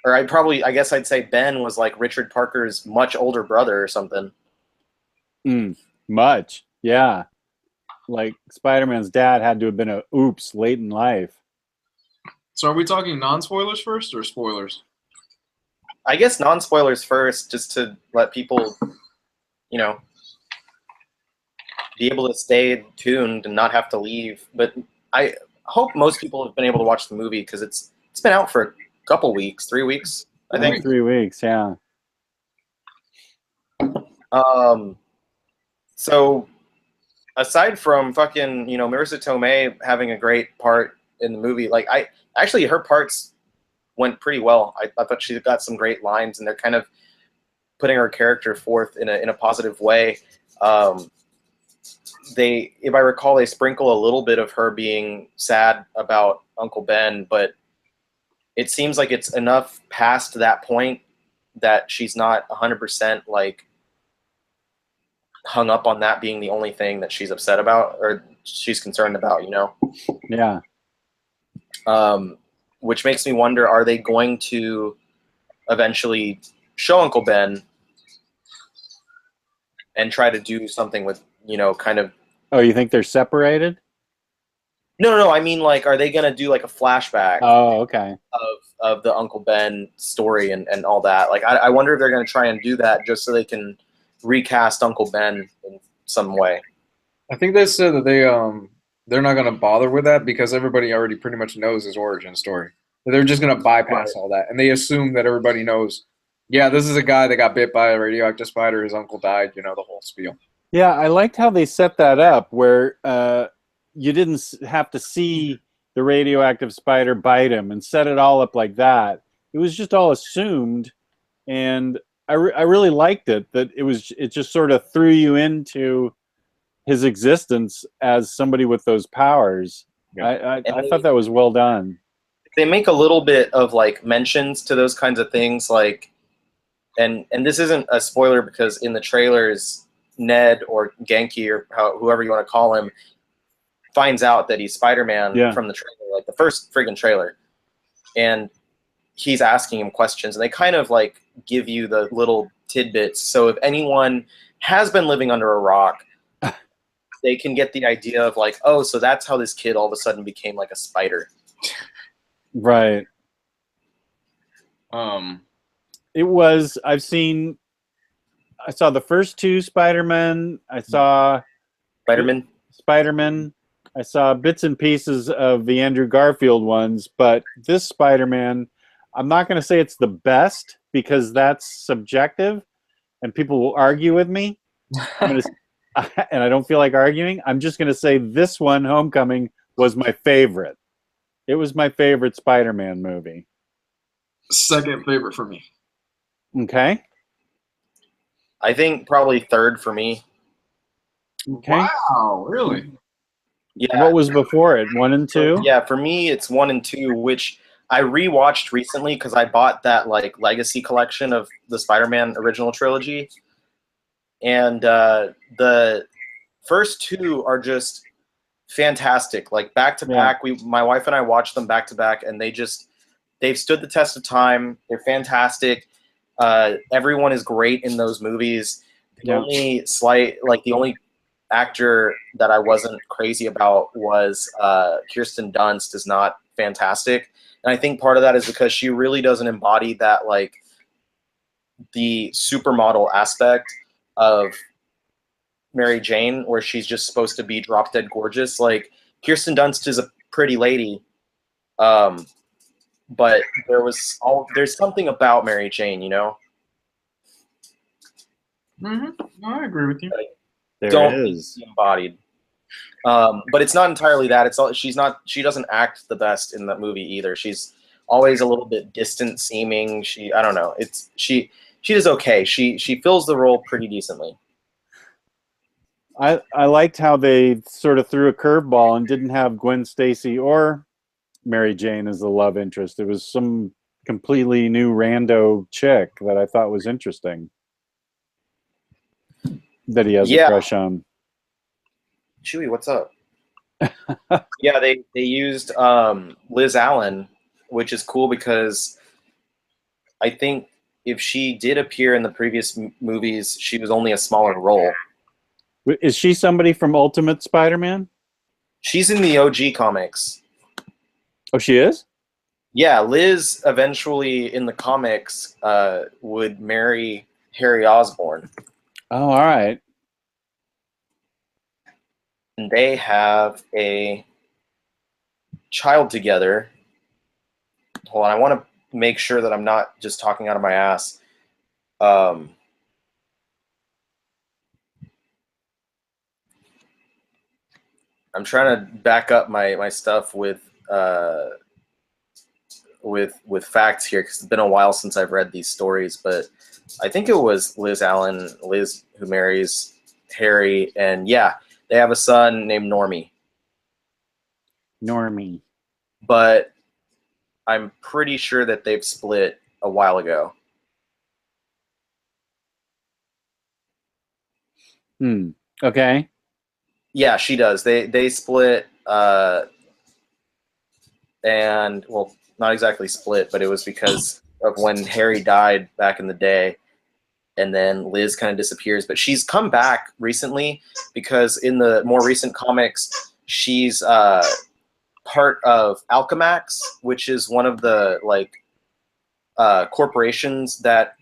A: or I guess I'd say Ben was like Richard Parker's much older brother or something.
B: Much. Yeah. Like Spider-Man's dad had to have been a oops late in life.
C: So are we talking non-spoilers first or spoilers?
A: I guess non-spoilers first, just to let people, you know, be able to stay tuned and not have to leave. But I hope most people have been able to watch the movie because it's been out for a couple weeks, 3 weeks, I think.
B: 3 weeks, yeah.
A: So aside from fucking, you know, Marissa Tomei having a great part in the movie, like actually her parts went pretty well. I thought she got some great lines, and they're kind of putting her character forth in a positive way. If I recall, they sprinkle a little bit of her being sad about Uncle Ben, but it seems like it's enough past that point that she's not 100% like hung up on that being the only thing that she's upset about or she's concerned about, you know?
B: Yeah.
A: Which makes me wonder, are they going to eventually show Uncle Ben and try to do something with, you know, kind of...
B: Oh, you think they're separated?
A: No, I mean, like, are they going to do, like, a flashback
B: Oh, okay.
A: of the Uncle Ben story and all that? Like, I wonder if they're going to try and do that just so they can recast Uncle Ben in some way.
C: I think they said that they're not going to bother with that because everybody already pretty much knows his origin story. They're just going to bypass all that. And they assume that everybody knows, yeah, this is a guy that got bit by a radioactive spider, his uncle died, you know, the whole spiel.
B: Yeah, I liked how they set that up where you didn't have to see the radioactive spider bite him and set it all up like that. It was just all assumed, and I really liked it, that it just sort of threw you into his existence as somebody with those powers.
C: Yeah.
B: I thought that was well done.
A: They make a little bit of like mentions to those kinds of things, like, and this isn't a spoiler because in the trailers, Ned or Genki or whoever you want to call him finds out that he's Spider-Man from the trailer, like the first friggin' trailer, and he's asking him questions, and they kind of like give you the little tidbits. So if anyone has been living under a rock, they can get the idea of like, oh, so that's how this kid all of a sudden became like a spider.
B: Right. It was, I saw the first two Spider-Men. I saw Spider-Man. I saw bits and pieces of the Andrew Garfield ones, but this Spider-Man, I'm not going to say it's the best because that's subjective and people will argue with me. And I don't feel like arguing. I'm just going to say this one, Homecoming, was my favorite. It was my favorite Spider-Man movie.
C: Second favorite for me.
B: Okay.
A: I think probably third for me.
B: Okay.
C: Wow, really?
A: Yeah.
B: What was before it? 1 and 2?
A: Yeah, for me it's 1 and 2, which I rewatched recently because I bought that like legacy collection of the Spider-Man original trilogy, and the first two are just fantastic. Like back to back, my wife and I watched them back to back, and they've stood the test of time. They're fantastic. Everyone is great in those movies. The only actor that I wasn't crazy about was Kirsten Dunst is not fantastic. And I think part of that is because she really doesn't embody that, like, the supermodel aspect of Mary Jane, where she's just supposed to be drop dead gorgeous. Like, Kirsten Dunst is a pretty lady, but there's something about Mary Jane, you know?
C: Mm-hmm. No, I agree with you.
A: Like,
B: There is
A: embodied. But it's not entirely that. She doesn't act the best in that movie either. She's always a little bit distant seeming. I don't know. She does okay. She fills the role pretty decently.
B: I liked how they sort of threw a curveball and didn't have Gwen Stacy or Mary Jane as the love interest. It was some completely new rando chick that I thought was interesting, that he has a crush on.
A: Chewy, what's up? Yeah, they used Liz Allen, which is cool because I think if she did appear in the previous movies, she was only a smaller role.
B: Is she somebody from Ultimate Spider-Man?
A: She's in the OG comics.
B: Oh, she is?
A: Yeah, Liz eventually in the comics would marry Harry Osborn.
B: Oh, all right.
A: And they have a child together. Hold on, I want to make sure that I'm not just talking out of my ass. I'm trying to back up my stuff with facts here because it's been a while since I've read these stories, but I think it was Liz Allen, Liz who marries Harry, and yeah, they have a son named Normie.
B: Normie.
A: But I'm pretty sure that they've split a while ago.
B: Okay.
A: Yeah, she does. They split, and well, not exactly split, but it was because of when Harry died back in the day, and then Liz kind of disappears. But she's come back recently because in the more recent comics, she's part of Alchemax, which is one of the corporations that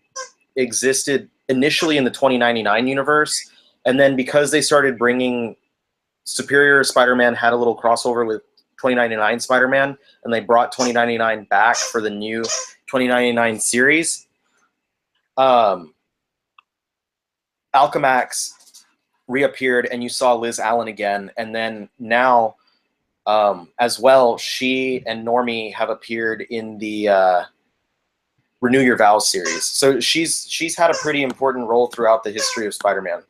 A: existed initially in the 2099 universe, and then because they started bringing Superior Spider-Man had a little crossover with 2099 Spider-Man, and they brought 2099 back for the new 2099 series. Alchemax reappeared, and you saw Liz Allen again, and then now, as well, she and Normie have appeared in the Renew Your Vows series. So she's had a pretty important role throughout the history of Spider-Man.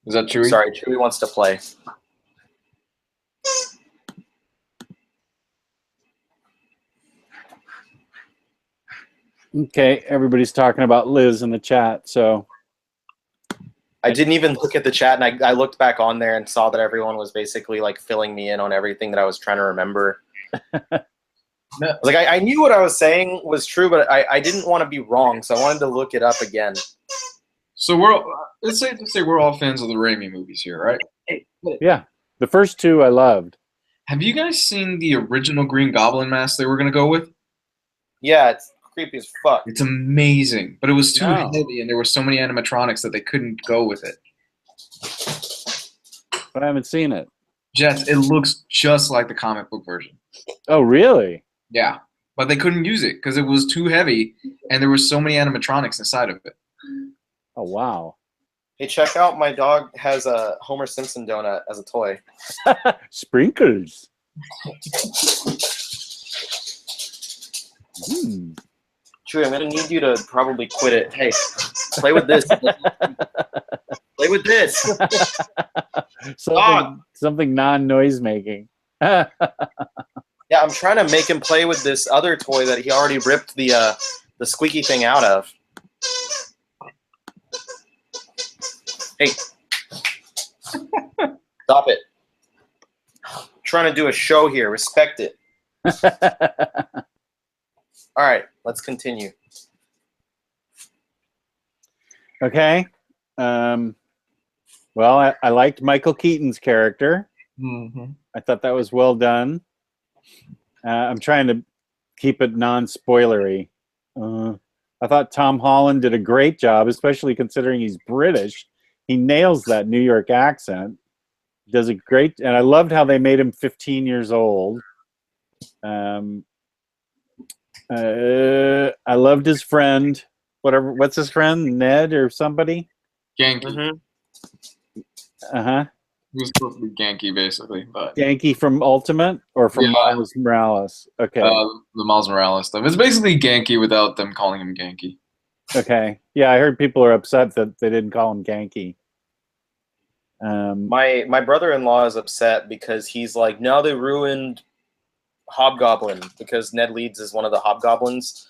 C: Is that Chewie?
A: Sorry, Chewie wants to play.
B: Okay, everybody's talking about Liz in the chat, so
A: I didn't even look at the chat, and I looked back on there and saw that everyone was basically like filling me in on everything that I was trying to remember. Like I knew what I was saying was true, but I didn't want to be wrong, so I wanted to look it up again.
C: So it's safe to say we're all fans of the Raimi movies here, right?
B: yeah. The first two I loved.
C: Have you guys seen the original Green Goblin mask they were going to go with?
A: Yeah, it's creepy as fuck.
C: It's amazing, but it was too
B: No.
C: heavy, and there were so many animatronics that they couldn't go with it.
B: But I haven't seen it.
C: Jets, it looks just like the comic book version.
B: Oh, really?
C: Yeah, but they couldn't use it because it was too heavy, and there were so many animatronics inside of it.
B: Oh, wow.
A: Hey, check out, my dog has a Homer Simpson donut as a toy.
B: Sprinkles.
A: Chewie, I'm gonna need you to probably quit it. Hey, play with this. Play with this.
B: Something non-noise making.
A: Yeah, I'm trying to make him play with this other toy that he already ripped the squeaky thing out of. Hey, stop it! I'm trying to do a show here. Respect it. All right, let's continue.
B: Okay. Well, I liked Michael Keaton's character.
C: Mm-hmm.
B: I thought that was well done. I'm trying to keep it non-spoilery. I thought Tom Holland did a great job, especially considering he's British. He nails that New York accent. Does a great, and I loved how they made him 15 years old. I loved his friend. What's his friend? Ned or somebody?
C: Genki.
A: Mm-hmm.
B: Uh-huh.
C: He was supposed to be Genki, basically, but
B: Genki from Ultimate or from Miles Morales? Okay.
C: The Miles Morales stuff. It's basically Genki without them calling him Genki.
B: Okay. Yeah, I heard people are upset that they didn't call him Genki.
A: My brother-in-law is upset because he's like, now they ruined Hobgoblin because Ned Leeds is one of the Hobgoblins.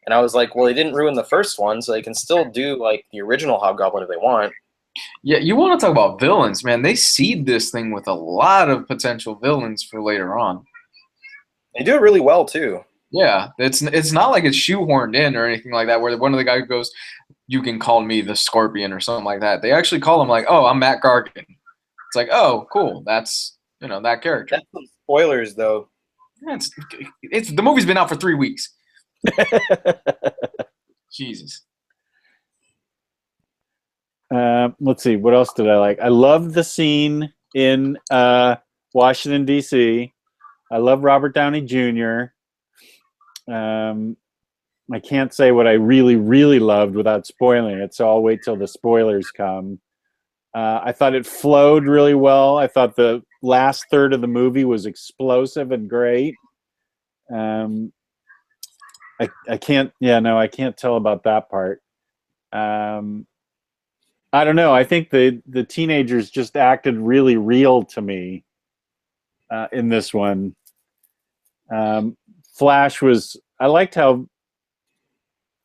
A: And I was like, well, they didn't ruin the first one, so they can still do like the original Hobgoblin if they want.
C: Yeah, you want to talk about villains, man. They seed this thing with a lot of potential villains for later on.
A: They do it really well, too.
C: Yeah, it's not like it's shoehorned in or anything like that, where one of the guys goes, you can call me the Scorpion or something like that. They actually call him like, oh, I'm Matt Gargan. It's like, oh, cool. That's, that character.
A: That's some spoilers, though.
C: Yeah, it's the movie's been out for 3 weeks. Jesus.
B: Let's see. What else did I like? I loved the scene in Washington, D.C. I love Robert Downey Jr. I can't say what I really, really loved without spoiling it, so I'll wait till the spoilers come. I thought it flowed really well. I thought the last third of the movie was explosive and great. I can't tell about that part. I don't know. I think the teenagers just acted really real to me in this one. Flash was. I liked how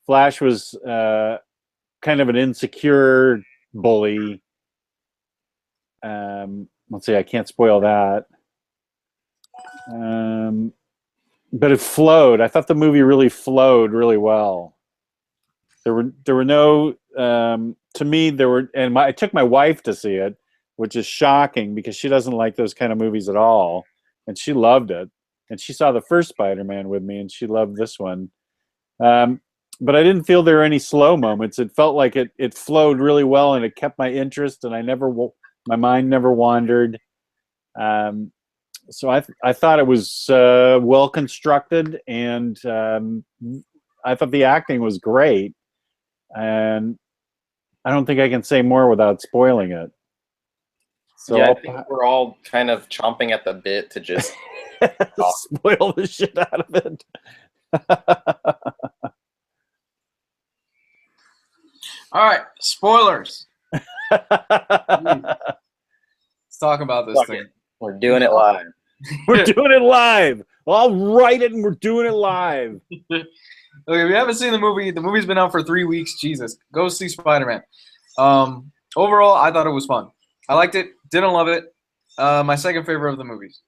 B: Flash was kind of an insecure bully. Let's see. I can't spoil that. But it flowed. I thought the movie really flowed really well. There were no. To me, there were, and I took my wife to see it, which is shocking because she doesn't like those kind of movies at all, and she loved it. And she saw the first Spider-Man with me, and she loved this one. But I didn't feel there were any slow moments. It felt like it flowed really well, and it kept my interest, and my mind never wandered. So I thought it was well constructed, and I thought the acting was great. And I don't think I can say more without spoiling it. So
A: yeah, I think we're all kind of chomping at the bit to just
B: spoil the shit out of it.
C: All right, spoilers. Let's talk about this thing.
A: We're doing it live.
B: We're doing it live. I'll write it, and we're doing it live.
C: Okay, if you haven't seen the movie's been out for 3 weeks. Jesus, go see Spider-Man. Overall, I thought it was fun. I liked it. Didn't love it. My second favorite of the movies.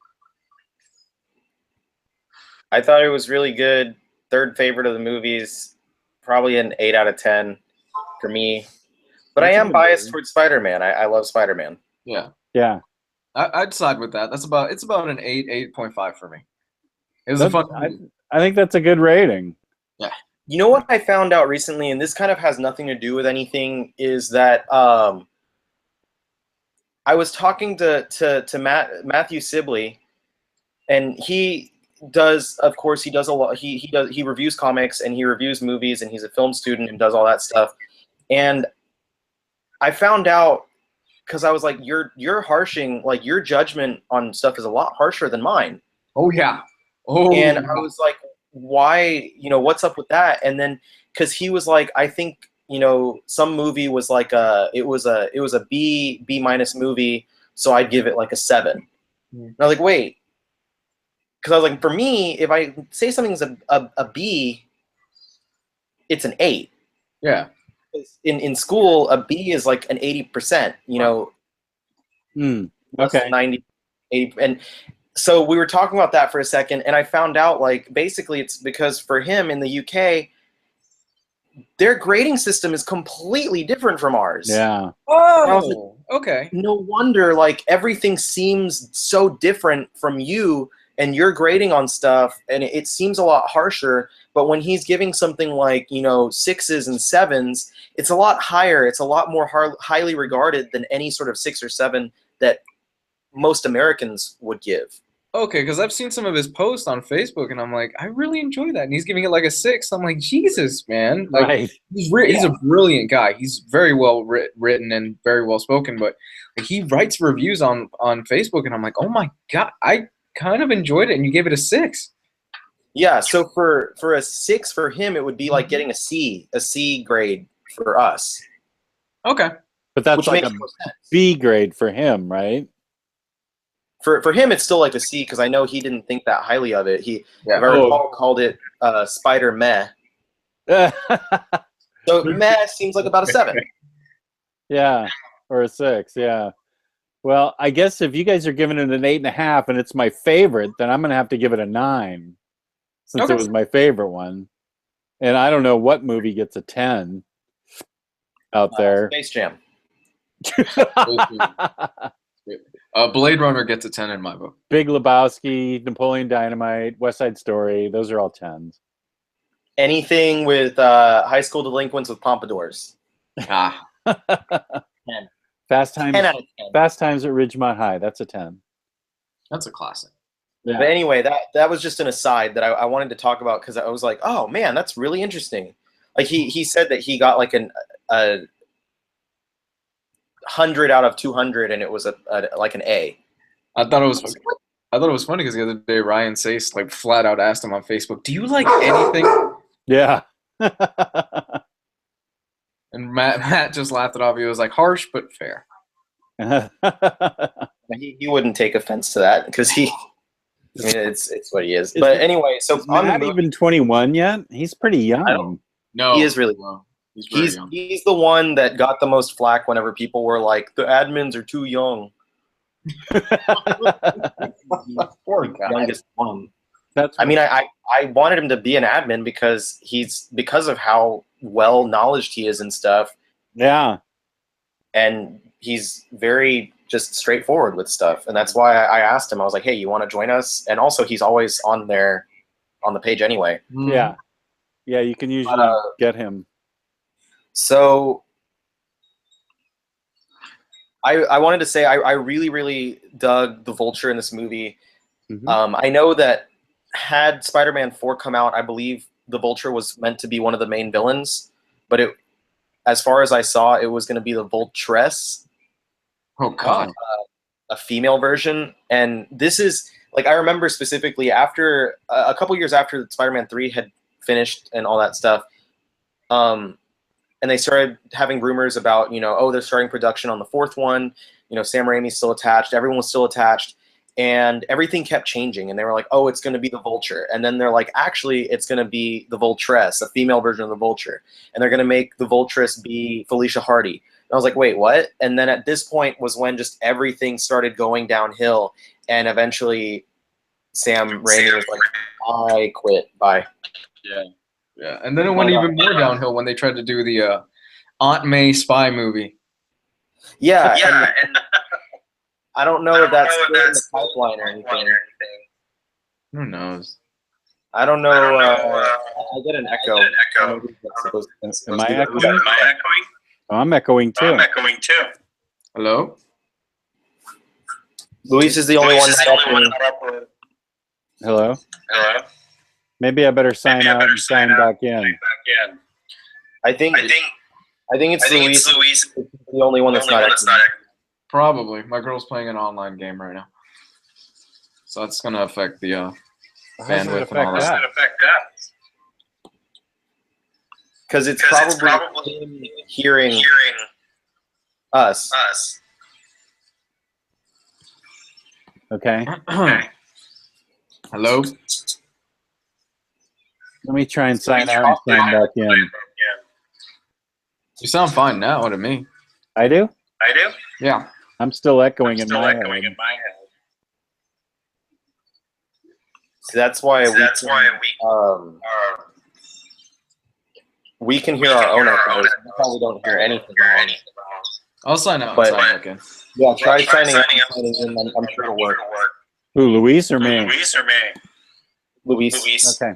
A: I thought it was really good. Third favorite of the movies. Probably an 8 out of 10 for me. But I am biased towards Spider-Man. I love Spider-Man.
C: Yeah.
B: Yeah.
C: I'd side with that. It's about an 8.5 for me. It was a fun movie.
B: I think that's a good rating.
C: Yeah.
A: You know what I found out recently, and this kind of has nothing to do with anything, is that I was talking to Matthew Sibley, and he does a lot. He reviews comics and he reviews movies, and he's a film student and does all that stuff. And I found out, because I was like, you're harshing, like your judgment on stuff is a lot harsher than mine.
C: Oh yeah. Oh.
A: And I was like, why, what's up with that? And then, because he was like, I think, some movie was like it was a B minus movie, so I'd give it like a 7. And I was like, wait, because I was like, for me, if I say something's a B, it's an 8.
C: Yeah.
A: In school, a B is like an 80%.
B: Okay.
A: 90, 80, and so we were talking about that for a second, and I found out, like, basically it's because for him in the UK, their grading system is completely different from ours.
B: Yeah.
C: Oh, okay.
A: No wonder, like, everything seems so different from you and your grading on stuff, and it seems a lot harsher. But when he's giving something like, 6s and 7s, it's a lot higher. It's a lot more highly regarded than any sort of 6 or 7 that most Americans would give.
C: Okay, because I've seen some of his posts on Facebook, and I'm like, I really enjoy that. And he's giving it like a 6. I'm like, Jesus, man. Like,
B: Right.
C: He's a brilliant guy. He's very well written and very well spoken, but like, he writes reviews on Facebook, and I'm like, oh my God, I kind of enjoyed it, and you gave it a 6.
A: Yeah, so for a 6 for him, it would be like getting a C grade for us.
C: Okay.
B: But that's
A: Which
B: like
A: makes
B: a
A: more sense.
B: B grade for him, right?
A: For him, it's still like a C, because I know he didn't think that highly of it. If I recall, called it Spider Meh. So Meh seems like about a 7.
B: Yeah, or a 6. Yeah. Well, I guess if you guys are giving it an 8.5 and it's my favorite, then I'm gonna have to give it a 9, since
C: Okay.
B: it was my favorite one. And I don't know what movie gets a 10 out there.
A: Space Jam.
C: Blade Runner gets a 10 in my book.
B: Big Lebowski, Napoleon Dynamite, West Side Story. Those are all 10s.
A: Anything with high school delinquents with pompadours.
C: Ah.
A: 10.
B: Fast Times.
A: 10 out of 10.
B: Fast Times at Ridgemont High. That's a 10.
C: That's a classic.
B: Yeah.
A: But anyway, that was just an aside that I wanted to talk about, because I was like, oh man, that's really interesting. Like he said that he got like a 100 out of 200, and it was like an A.
C: I thought it was funny because the other day Ryan Sace like flat out asked him on Facebook, "Do you like anything?"
B: Yeah.
C: And Matt just laughed it off. He was like, harsh but fair.
A: He wouldn't take offense to that because I mean, it's what he is. But anyway, so
B: Is Matt even 21 yet? He's pretty young.
C: No,
A: he is really young.
C: He's very young.
A: He's the one that got the most flack whenever people were like, the admins are too young.
C: Poor guy.
A: Youngest one.
B: I
A: mean, I wanted him to be an admin because of how well knowledged he is and stuff.
B: Yeah.
A: And he's very just straightforward with stuff. And that's why I asked him, I was like, hey, you want to join us? And also he's always on there on the page anyway.
B: Yeah. Yeah, you can usually get him.
A: So I wanted to say I really, really dug the Vulture in this movie.
B: Mm-hmm.
A: I know that had Spider-Man 4 come out, I believe the Vulture was meant to be one of the main villains, but as far as I saw, it was going to be the Vultress.
C: Oh God,
A: a female version. And this is like, I remember specifically after a couple years after Spider-Man 3 had finished and all that stuff, and they started having rumors about, they're starting production on the fourth one. Sam Raimi's still attached. Everyone was still attached. And everything kept changing. And they were like, oh, it's going to be the Vulture. And then they're like, actually, it's going to be the Vultress, a female version of the Vulture. And they're going to make the Vultress be Felicia Hardy. And I was like, wait, what? And then at this point was when just everything started going downhill. And eventually Sam Raimi was like, I quit. Bye.
C: Yeah. Yeah. And then it went even more downhill when they tried to do the Aunt May spy movie.
A: Yeah. And I don't know if that's still in the pipeline or anything.
C: Who knows?
A: I don't know. I get an echo.
B: Am I echoing? Oh, I'm echoing too.
C: Hello?
A: Luis is the only one not up.
B: Hello? Maybe I better sign out and sign back in.
A: I think it's Luis. It's the only one that's not echoing.
C: Probably. My girl's playing an online game right now. So that's going to affect the bandwidth and all that.
A: Because it's probably him hearing us.
B: Okay.
C: Hello?
B: Let me try and sign out and sign back in.
C: You sound fine now to me.
B: I do?
C: Yeah.
B: I'm still echoing in my head.
A: So that's why we can hear our own echoes. We probably don't hear anything wrong.
C: I'll sign out and sign back in.
A: Yeah, try signing out and signing in. I'm sure it'll work.
B: Who, Luis or me?
A: Luis.
B: Okay.